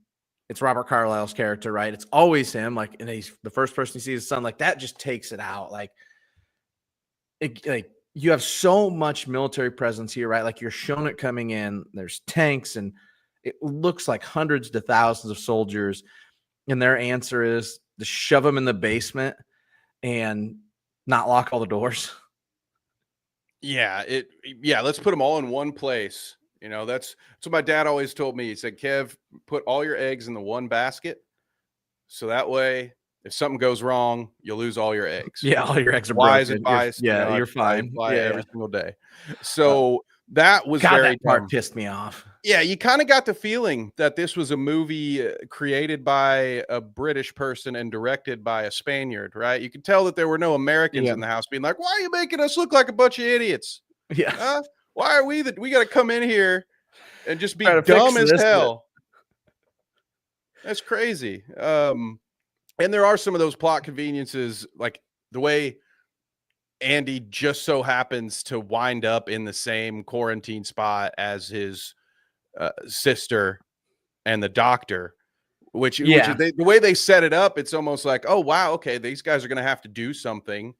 It's Robert Carlyle's character, right? It's always him. Like, and he's the first person he sees his son. Like, that just takes it out. Like you have so much military presence here, right? Like, you're shown it coming in. There's tanks, and it looks like hundreds to thousands of soldiers. And their answer is to shove them in the basement and not lock all the doors. Yeah, let's put them all in one place. You know, that's what my dad always told me. He said, Kev, put all your eggs in the one basket. So that way, if something goes wrong, you'll lose all your eggs. Yeah, all your eggs are wise broken. advice. You're fine. Every single day. So that was that part pissed me off. Yeah, you kind of got the feeling that this was a movie created by a British person and directed by a Spaniard, right? You could tell that there were no Americans in the house being like, why are you making us look like a bunch of idiots? Yeah. Why are we we got to come in here and just be dumb as hell? That's crazy. And there are some of those plot conveniences, like the way Andy just so happens to wind up in the same quarantine spot as his sister and the doctor, which the way they set it up, it's almost like, oh wow, okay, these guys are gonna have to do something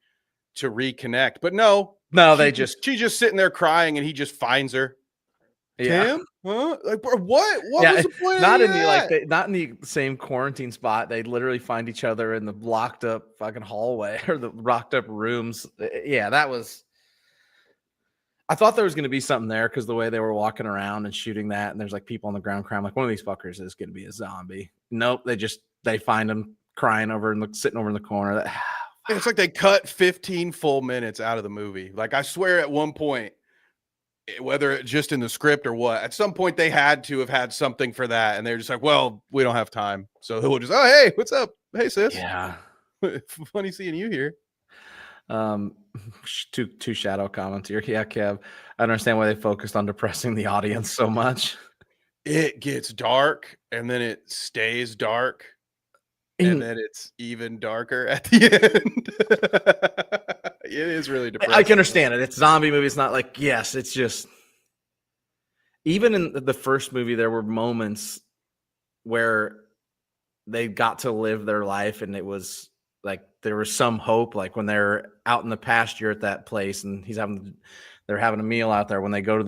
to reconnect. But no, she's just sitting there crying, and he just finds her. Tim, huh? Like, what was the point? Not in the same quarantine spot. They literally find each other in the locked up fucking hallway or the locked up rooms. Yeah, that was. I thought there was going to be something there because the way they were walking around and shooting that, and there's like people on the ground crying. Like, one of these fuckers is going to be a zombie. Nope, they find him crying over and sitting over in the corner. It's like they cut 15 full minutes out of the movie. Like, I swear at one point, whether it's just in the script or what, at some point they had to have had something for that, and they're just like, well, we don't have time, so we'll just, oh, hey, what's up? Hey, sis. Yeah. Funny seeing you here. Two shadow comments here. Yeah, Kev, I understand why they focused on depressing the audience so much. It gets dark, and then it stays dark, and then it's even darker at the end. It is really depressing. I can understand it. It's a zombie movie. It's not like, yes, it's just, even in the first movie, there were moments where they got to live their life, and it was like there was some hope, like when they're out in the pasture at that place and they're having a meal out there, when they go to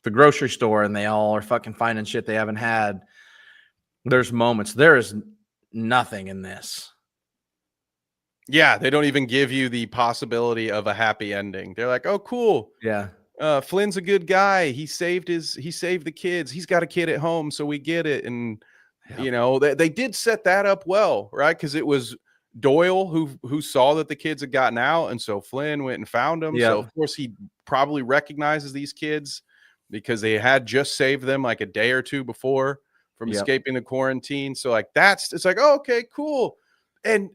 the grocery store and they all are fucking finding shit they haven't had. There's moments. There is nothing in this. Yeah, they don't even give you the possibility of a happy ending. They're like, "Oh, cool. Yeah. Flynn's a good guy. He saved the kids. He's got a kid at home, so we get it." And Yep. you know, they did set that up well, right? Because it was Doyle who saw that the kids had gotten out, and so Flynn went and found them. So Yep. of course he probably recognizes these kids because they had just saved them like a day or two before from Yep. escaping the quarantine. So like it's like, oh, okay, cool. And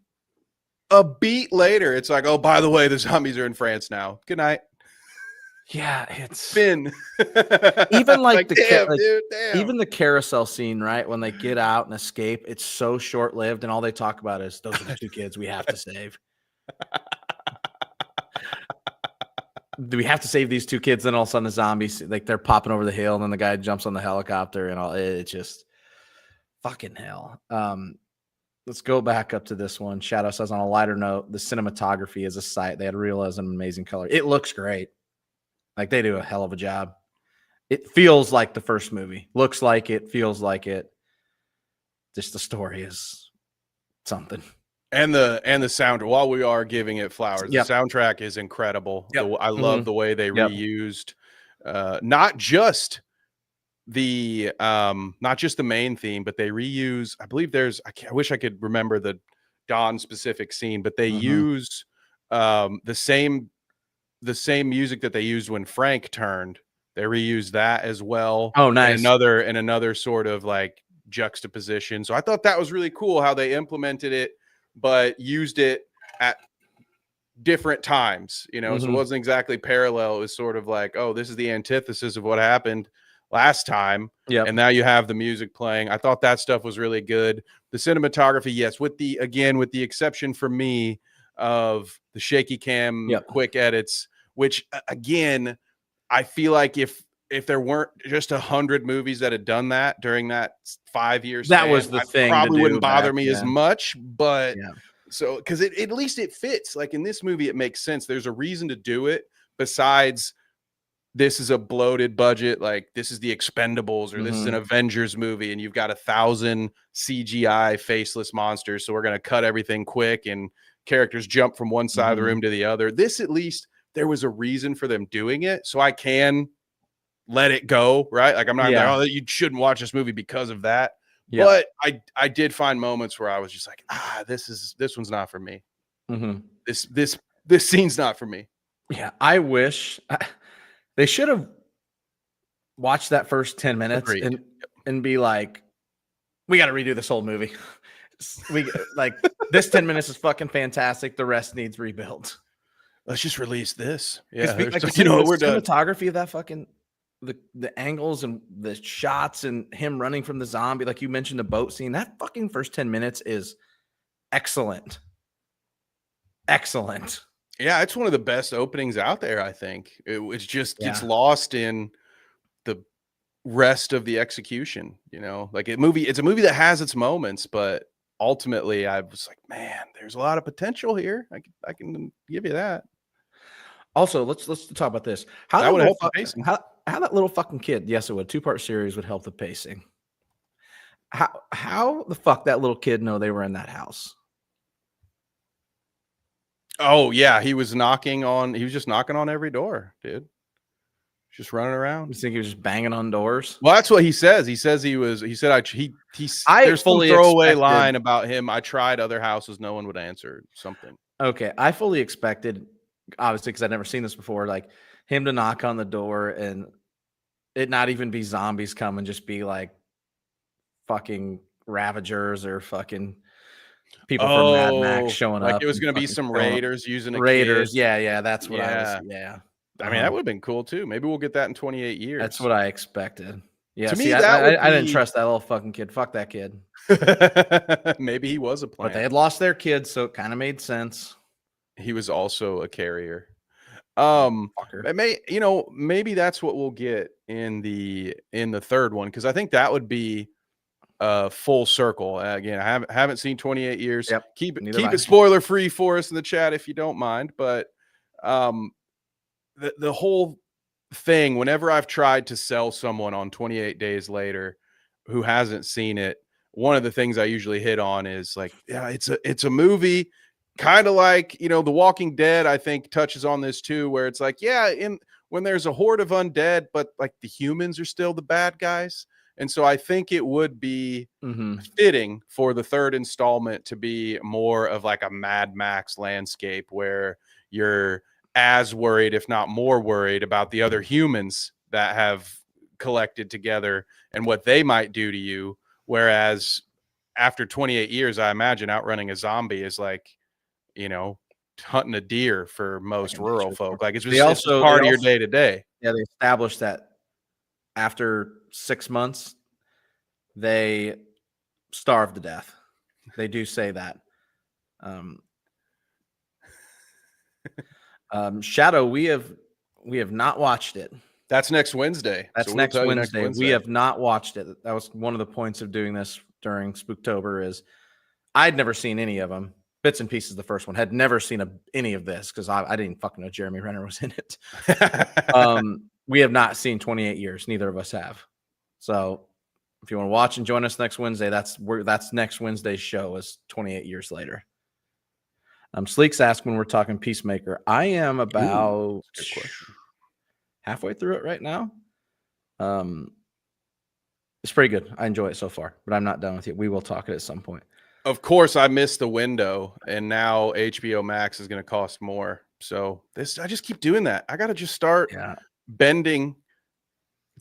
a beat later, it's like, oh, by the way, the zombies are in France now. Good night. Yeah, it's Finn. even like the damn, like, dude, damn. even the carousel scene, right? When they get out and escape, it's so short-lived, and all they talk about is those are the two kids we have to save. Do we have to save these two kids? Then all of a sudden the zombies, like they're popping over the hill, and then the guy jumps on the helicopter and all. It's just fucking hell. Let's go back up to this one. Shadow says, on a lighter note, the cinematography is a sight. They had realism and amazing color. It looks great. Like they do a hell of a job. It feels like the first movie. Looks like it, feels like it. Just the story is something. And the sound, while we are giving it flowers, Yep. the soundtrack is incredible. Yep. I love the way they Yep. reused not just the main theme, but they reuse, I believe I wish I could remember the Dawn specific scene, but they use the same music that they used when Frank turned. They reused that as well. Oh, nice. And another sort of like juxtaposition. So I thought that was really cool how they implemented it, but used it at different times, you know. So it wasn't exactly parallel. It was sort of like, oh, this is the antithesis of what happened last time. Yeah. And now you have the music playing. I thought that stuff was really good. The cinematography, yes, with the exception for me of the shaky cam quick edits, which again, I feel like if there weren't just 100 movies that had done that during that 5 years, that was the thing. Probably wouldn't bother me as much, but yeah. So because at least it fits. Like in this movie, it makes sense. There's a reason to do it besides this is a bloated budget, like this is the Expendables or this is an Avengers movie, and you've got 1,000 CGI faceless monsters, so we're going to cut everything quick and characters jump from one side of the room to the other. This, at least, there was a reason for them doing it, so I can let it go, right? Like I'm not like, oh, you shouldn't watch this movie because of that. But I did find moments where I was just like, this one's not for me. This scene's not for me. Yeah, I wish they should have watched that first 10 minutes and be like, we got to redo this whole movie. We like this 10 minutes is fucking fantastic. The rest needs rebuilt. Let's just release this. Yeah, like, you know, we're done. Cinematography of that fucking the angles and the shots and him running from the zombie, like you mentioned, the boat scene. That fucking first 10 minutes is excellent. Excellent. Yeah, it's one of the best openings out there, I think. It just gets lost in the rest of the execution, you know? Like it's a movie that has its moments, but ultimately I was like, man, there's a lot of potential here. I can give you that. Also, let's talk about this. How that little fucking kid, yes, it would. 2-part series would help the pacing. How the fuck that little kid know they were in that house? Oh yeah, he was just knocking on every door, dude. Just running around. You think he was just banging on doors? Well, that's what he says. He said there's some throwaway line about him. I tried other houses, no one would answer something. Okay, I fully expected, obviously, because I'd never seen this before, like him to knock on the door and it not even be zombies come, just be like fucking Ravagers or fucking people from Mad Max showing up. Like it was going to be some raiders using Raiders. Yeah, that's what I was. Yeah. I mean, that would have been cool too. Maybe we'll get that in 28 years. That's what I expected. Yeah. To me, I didn't trust that little fucking kid. Fuck that kid. Maybe he was a plant. But they had lost their kids, so it kind of made sense. He was also a carrier. Maybe that's what we'll get in the third one, because I think that would be full circle. Again, I haven't seen 28 years. Yep, keep it spoiler free for us in the chat if you don't mind. But the whole thing, whenever I've tried to sell someone on 28 Days Later who hasn't seen it, one of the things I usually hit on is like, yeah, it's a movie. kind of like, The Walking Dead, I think touches on this too, where it's like, when there's a horde of undead, but like the humans are still the bad guys. And so I think it would be fitting for the third installment to be more of like a Mad Max landscape where you're as worried, if not more worried, about the other humans that have collected together and what they might do to you. Whereas after 28 years, I imagine outrunning a zombie is like, hunting a deer for most rural folk. Like it's just part of your day to day. Yeah, they established that after 6 months, they starve to death. They do say that. Shadow, we have not watched it. That's next Wednesday. That's so next Wednesday. We have not watched it. That was one of the points of doing this during Spooktober. Is I'd never seen any of them. Bits and pieces. The first one had never seen any of this because I didn't fucking know Jeremy Renner was in it. We have not seen 28 years. Neither of us have. So if you want to watch and join us next Wednesday, that's next Wednesday's show is 28 years later. Sleek's asked when we're talking Peacemaker. I am about halfway through it right now. It's pretty good. I enjoy it so far, but I'm not done with it. We will talk it at some point. Of course, I missed the window, and now HBO Max is going to cost more. So I just keep doing that. I got to just start bending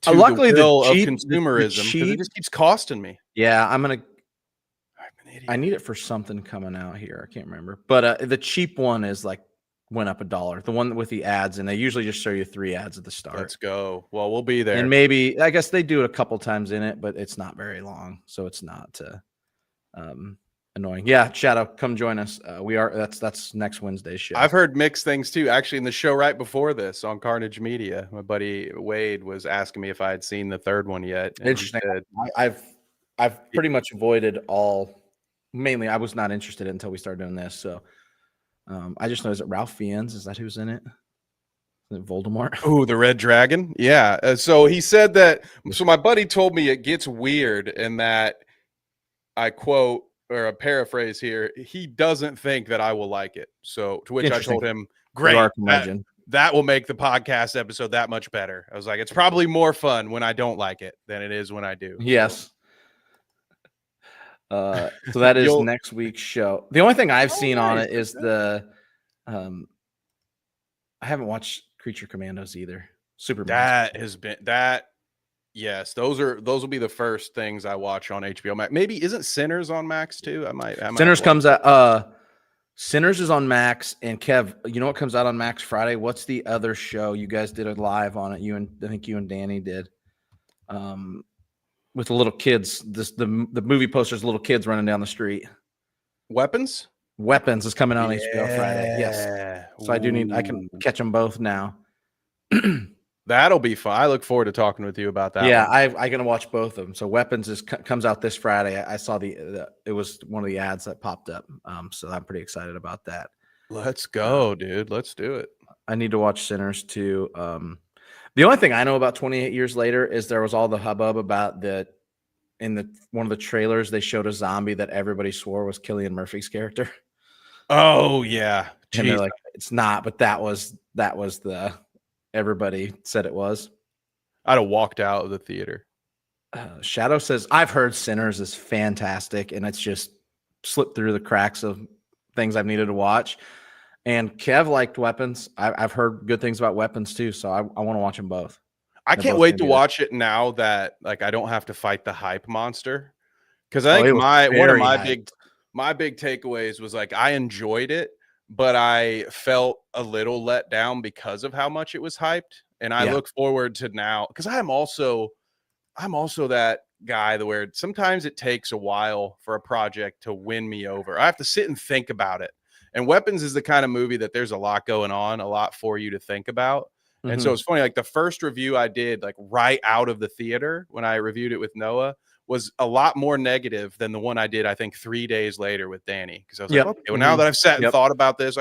to luckily the will of consumerism because it just keeps costing me. Yeah, I need it for something coming out here. I can't remember, but the cheap one is like went up $1. The one with the ads, and they usually just show you 3 ads at the start. Let's go. Well, we'll be there, and maybe I guess they do it a couple times in it, but it's not very long, so it's not annoying. Yeah, Shadow, come join us. That's next Wednesday's show. I've heard mixed things too. Actually, in the show right before this on Carnage Media, my buddy Wade was asking me if I had seen the third one yet. Interesting. I've pretty much avoided all. Mainly, I was not interested until we started doing this. So I just know, is it Ralph Fiennes? Is that who's in it? Is it Voldemort? Oh, the Red Dragon. Yeah. So he said that. So my buddy told me it gets weird, and that I quote or a paraphrase here. He doesn't think that I will like it. So to which I told him, "Great, that will make the podcast episode that much better." I was like, "It's probably more fun when I don't like it than it is when I do." Yes. So that is next week's show. The only thing I've seen on it is I haven't watched Creature Commandos either. Superman. That has been that. Yes, those will be the first things I watch on HBO Max. Maybe isn't Sinners on Max too? I might Sinners comes out. Sinners is on Max, and Kev, you know what comes out on Max Friday? What's the other show? You guys did a live on it. I think you and Danny did. With the little kids, the movie posters, little kids running down the street. Weapons is coming out on HBO Friday. Yes, so I can catch them both now. That'll be fun. I look forward to talking with you about that. Yeah, I'm gonna watch both of them. So Weapons comes out this Friday. I saw it was one of the ads that popped up. So I'm pretty excited about that. Let's go, dude. Let's do it. I need to watch Sinners too. The only thing I know about 28 Years Later is there was all the hubbub about in one of the trailers they showed a zombie that everybody swore was Cillian Murphy's character. Oh yeah, and they're like, it's not, but that was everybody said it was. I'd have walked out of the theater. Shadow says, I've heard Sinners is fantastic, and it's just slipped through the cracks of things I've needed to watch. And Kev liked Weapons. I've heard good things about Weapons too, so I want to watch them both. I can't wait to watch it now that I don't have to fight the hype monster. Because I think one of my big takeaways was I enjoyed it, but I felt a little let down because of how much it was hyped. And I look forward to now, because I'm also that guy where sometimes it takes a while for a project to win me over. I have to sit and think about it. And Weapons is the kind of movie that there's a lot going on, a lot for you to think about. And so it's funny, the first review I did, right out of the theater when I reviewed it with Noah, was a lot more negative than the one I did, I think, 3 days later with Danny. Because I was like, okay, well, now that I've sat and thought about this,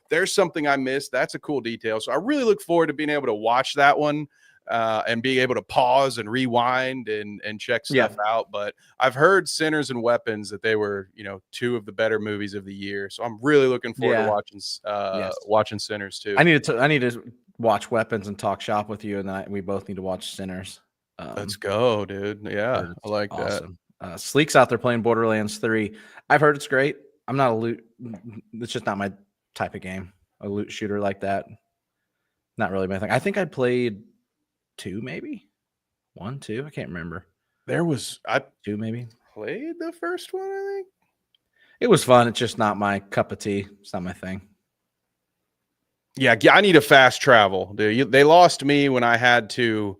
there's something I missed. That's a cool detail. So I really look forward to being able to watch that one and being able to pause and rewind and check stuff out. But I've heard Sinners and Weapons that they were, you know, 2 of the better movies of the year. So I'm really looking forward to watching watching Sinners too. I need to watch Weapons and talk shop with you, and then we both need to watch Sinners. Let's go, dude. Yeah, I like awesome. That. Sleek's out there playing Borderlands 3. I've heard it's great. I'm not a loot. It's just not my type of game. A loot shooter like that. Not really my thing. I think I played 2, maybe 1, 2. I can't remember. I 2 maybe. Played the first one. I think it was fun. It's just not my cup of tea. It's not my thing. Yeah, I need a fast travel, dude. They lost me when I had to.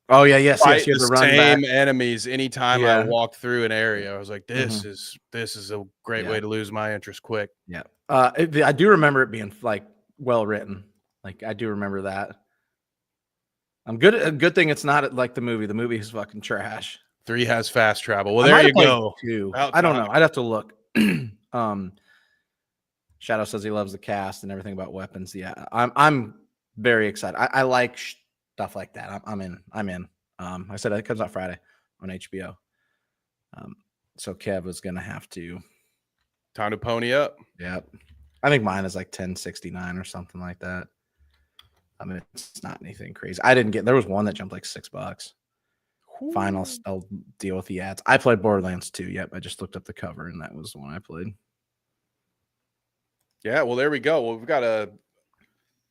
Oh yeah, yes. You have to run same back. Enemies anytime I walked through an area. I was like, this is a great way to lose my interest quick. Yeah, I do remember it being like well written. Like I do remember that. I'm good. A good thing it's not like the movie. The movie is fucking trash. 3 has fast travel. Well, there you go. 2. I don't know. I'd have to look. Shadow says he loves the cast and everything about Weapons. Yeah, I'm very excited. I like stuff like that. I'm in. I said it comes out Friday on HBO. So Kev is gonna have to time to pony up. Yep. I think mine is like 1069 or something like that. I mean, it's not anything crazy. There was one that jumped like $6. Fine, I'll deal with the ads. I played Borderlands 2. Yep, I just looked up the cover and that was the one I played. Yeah, well, there we go. Well, we've got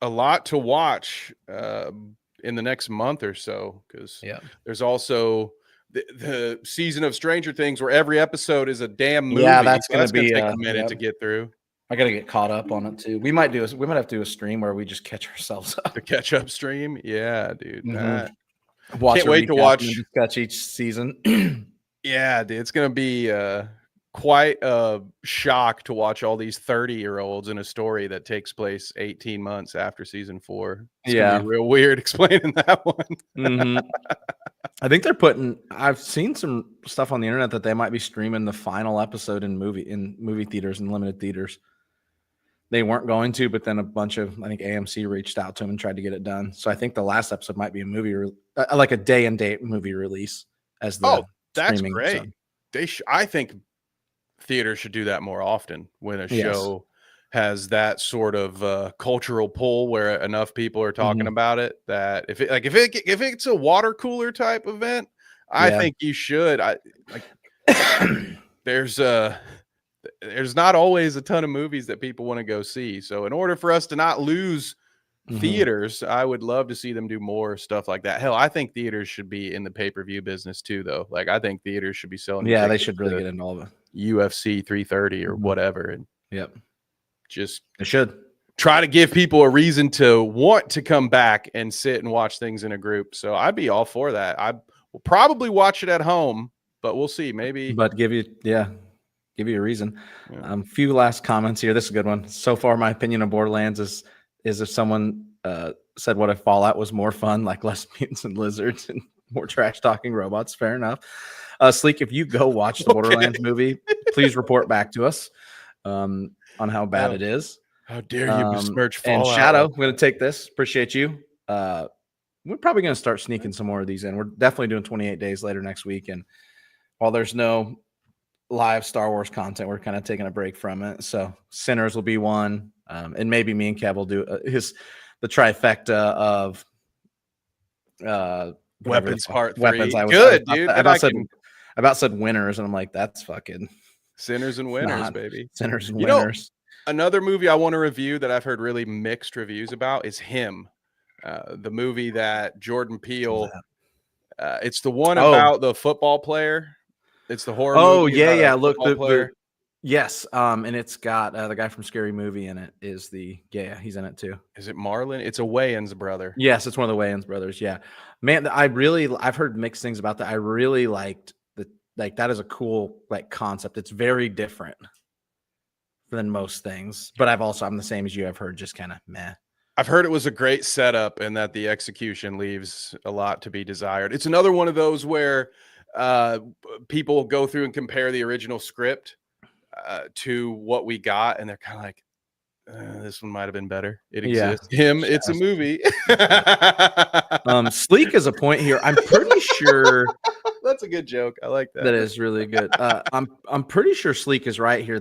a lot to watch in the next month or so, because there's also the season of Stranger Things where every episode is a damn movie. Yeah, that's gonna take a minute to get through. I gotta get caught up on it too. We might have to do a stream where we just catch ourselves up. The catch up stream, yeah, dude. Can't wait to watch each season. Yeah, dude, it's gonna be quite a shock to watch all these 30-year-olds in a story that takes place 18 months after season 4. It's gonna be real weird explaining that one. I think I've seen some stuff on the internet that they might be streaming the final episode in movie theaters and limited theaters. They weren't going to, but then a bunch of, I think AMC reached out to them and tried to get it done. So I think the last episode might be a movie, like a day and date movie release as the that's great. So. I think theaters should do that more often when a show has that sort of cultural pull where enough people are talking about it, that if it's a water cooler type event, I think you should. There's not always a ton of movies that people want to go see. So in order for us to not lose theaters, I would love to see them do more stuff like that. Hell, I think theaters should be in the pay-per-view business too, though. Like I think theaters should be selling. Yeah, they should really get into all of it. UFC 330 or whatever. And just they should try to give people a reason to want to come back and sit and watch things in a group. So I'd be all for that. I will probably watch it at home, but we'll see. Maybe, but give you a reason. Few last comments here. This is a good one. So far, my opinion of Borderlands is if someone said what if Fallout was more fun, like less mutants and lizards and more trash talking robots. Fair enough. Sleek, if you go watch the Borderlands movie, please report back to us on how bad it is. How dare you besmirch Fallout? And Shadow, I'm going to take this. Appreciate you. We're probably going to start sneaking some more of these in. We're definitely doing 28 days later next week. And while there's no live Star Wars content, we're kind of taking a break from it. So Sinners will be one. And maybe me and Kev will do the trifecta of Weapons Part 3. Weapons. Dude. I about said winners, and I'm like, that's fucking Sinners and Winners, baby. Sinners and Winners. Another movie I want to review that I've heard really mixed reviews about is Him, the movie that Jordan Peele. It's the one about the football player. It's the horror. Movie Look, yes. And it's got the guy from Scary Movie in it. He's in it too. Is it Marlon? It's a Wayans brother. Yes, it's one of the Wayans brothers. Yeah, man. I've heard mixed things about that. I really liked that is a cool concept. It's very different than most things, but I'm the same as you. I've heard just kind of meh. I've heard it was a great setup and that the execution leaves a lot to be desired. It's another one of those where people go through and compare the original script to what we got, and they're kind of like, This one might have been better. It Yeah. exists. It's a movie. Sleek is a point here. I'm pretty sure That's a good joke. I like that. that is really good. I'm pretty sure Sleek is right here.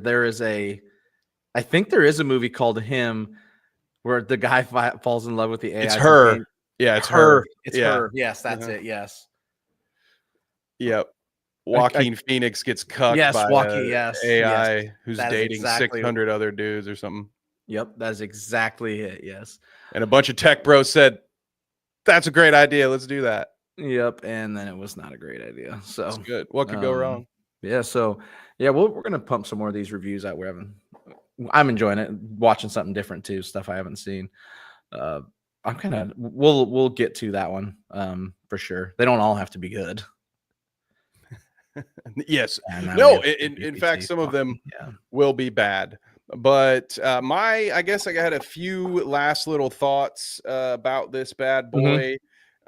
I think there is a movie called Him where the guy falls in love with the AI. It's her. Yeah, it's her. It's Yeah. her. Yes, that's it. Yes. Yep. Joaquin Phoenix gets cucked by Joaquin, AI who's That is dating exactly 600 other dudes or something. Yep, that is exactly it. Yes. And a bunch of tech bros said, "That's a great idea. Let's do that." Yep, and then it was not a great idea. So That's good. What could go wrong? Yeah, so yeah, we're gonna pump some more of these reviews out. I'm enjoying it, watching something different too, stuff I haven't seen. I'm kind of we'll get to that one for sure. They don't all have to be good. Yes. And No, in fact, some of them will be bad. But I guess I had a few last little thoughts about this bad boy.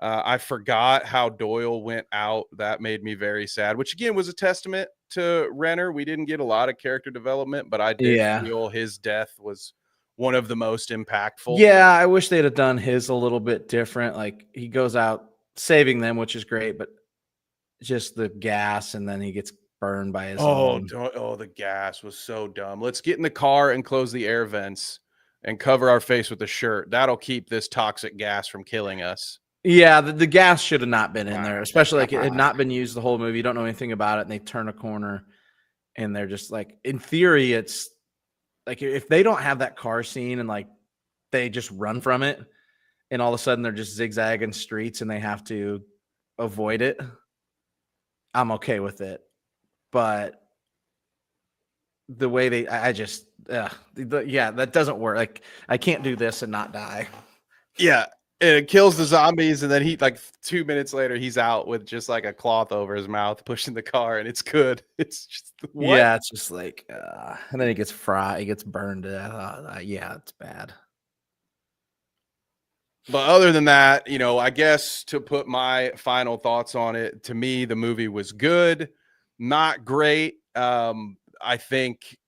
I forgot how Doyle went out. That made me very sad, which again was a testament to Renner. We didn't get a lot of character development, but I did feel his death was one of the most impactful. Yeah, I wish they'd have done his a little bit different. Like he goes out saving them, which is great, but just the gas and then he gets burned by his own. The gas was so dumb. Let's get in the car and close the air vents and cover our face with a shirt. That'll keep this toxic gas from killing us. Yeah, the gas should have not been in there, especially like it had not been used the whole movie. You don't know anything about it, and they turn a corner, and they're just like, in theory, it's like if they don't have that car scene and like they just run from it, and all of a sudden they're just zigzagging streets and they have to avoid it, I'm okay with it. But the way that doesn't work. Like I can't do this and not die. Yeah. And it kills the zombies, and then he like 2 minutes later he's out with just like a cloth over his mouth pushing the car, and it's good. It's just what? Yeah, it's just like and then he gets fried, he gets burned to death. Yeah, it's bad. But other than that, I guess to put my final thoughts on it, to me the movie was good, not great. I think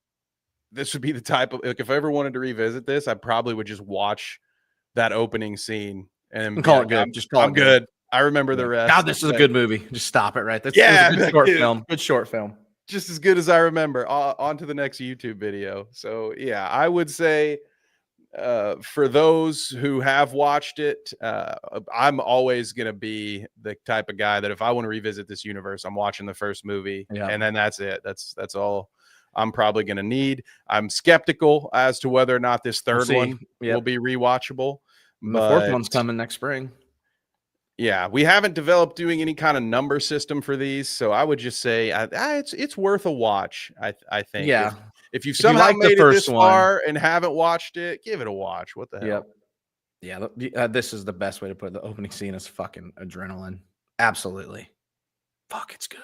this would be the type of, like, if I ever wanted to revisit this, I probably would just watch that opening scene and call it good. Just call it good. I remember the rest. God, this is a good movie. Just stop it right there. Yeah, it was a good short film. Good short film. Just as good as I remember. On to the next YouTube video. So yeah, I would say for those who have watched it, I'm always going to be the type of guy that if I want to revisit this universe, I'm watching the first movie, and then that's it. That's all I'm probably going to need. I'm skeptical as to whether or not this third one will be rewatchable. And the fourth one's coming next spring. Yeah, we haven't developed doing any kind of number system for these, so I would just say it's worth a watch. I think. Yeah. If you've somehow made it this far and haven't watched it, give it a watch. What the hell? Yep. Yeah. This is the best way to put it. The opening scene is fucking adrenaline. Absolutely. Fuck, it's good.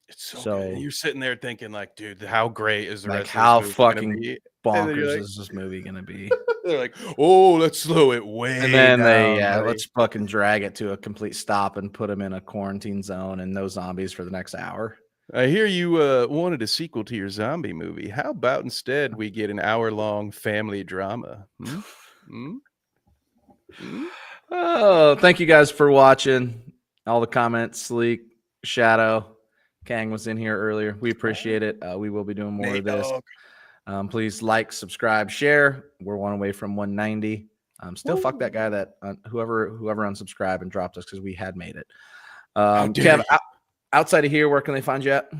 It's so good. And you're sitting there thinking, like, dude, how great is the rest of this how movie fucking bonkers is this movie gonna be? They're like, oh, let's slow it way and then down, let's fucking drag it to a complete stop and put them in a quarantine zone and no zombies for the next hour. I hear you wanted a sequel to your zombie movie. How about instead we get an hour-long family drama? Oh, thank you guys for watching. All the comments, Sleek, Shadow, Kang was in here earlier. We appreciate it. We will be doing more of this. Please like, subscribe, share. We're one away from 190. Still fuck that guy that whoever unsubscribed and dropped us because we had made it. Kev, outside of here, where can they find you at?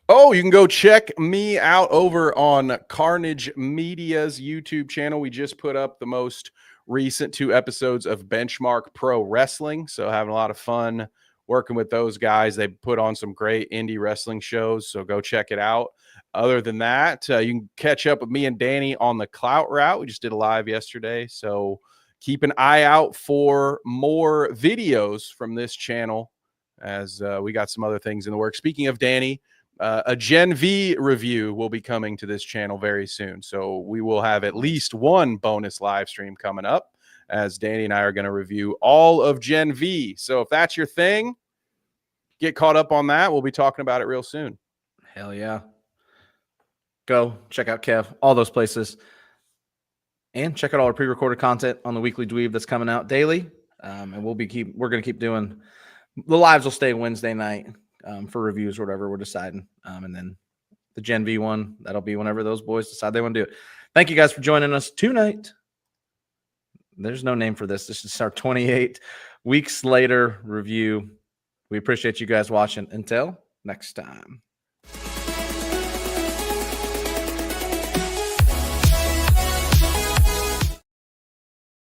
Oh, you can go check me out over on Carnage Media's YouTube channel. We just put up the most recent 2 episodes of Benchmark Pro Wrestling. So having a lot of fun working with those guys. They put on some great indie wrestling shows. So go check it out. Other than that, you can catch up with me and Danny on the Clout Route. We just did a live yesterday. So keep an eye out for more videos from this channel as we got some other things in the works. Speaking of Danny, a Gen V review will be coming to this channel very soon. So we will have at least one bonus live stream coming up as Danny and I are going to review all of Gen V. So if that's your thing, get caught up on that. We'll be talking about it real soon. Hell yeah. Go check out Kev, all those places. And check out all our pre-recorded content on the Weekly Dweeb that's coming out daily. And we're going to keep doing the lives. Will stay Wednesday night for reviews or whatever we're deciding. And then the Gen V one, that'll be whenever those boys decide they want to do it. Thank you guys for joining us tonight. There's no name for this. This is our 28 weeks later review. We appreciate you guys watching. Until next time.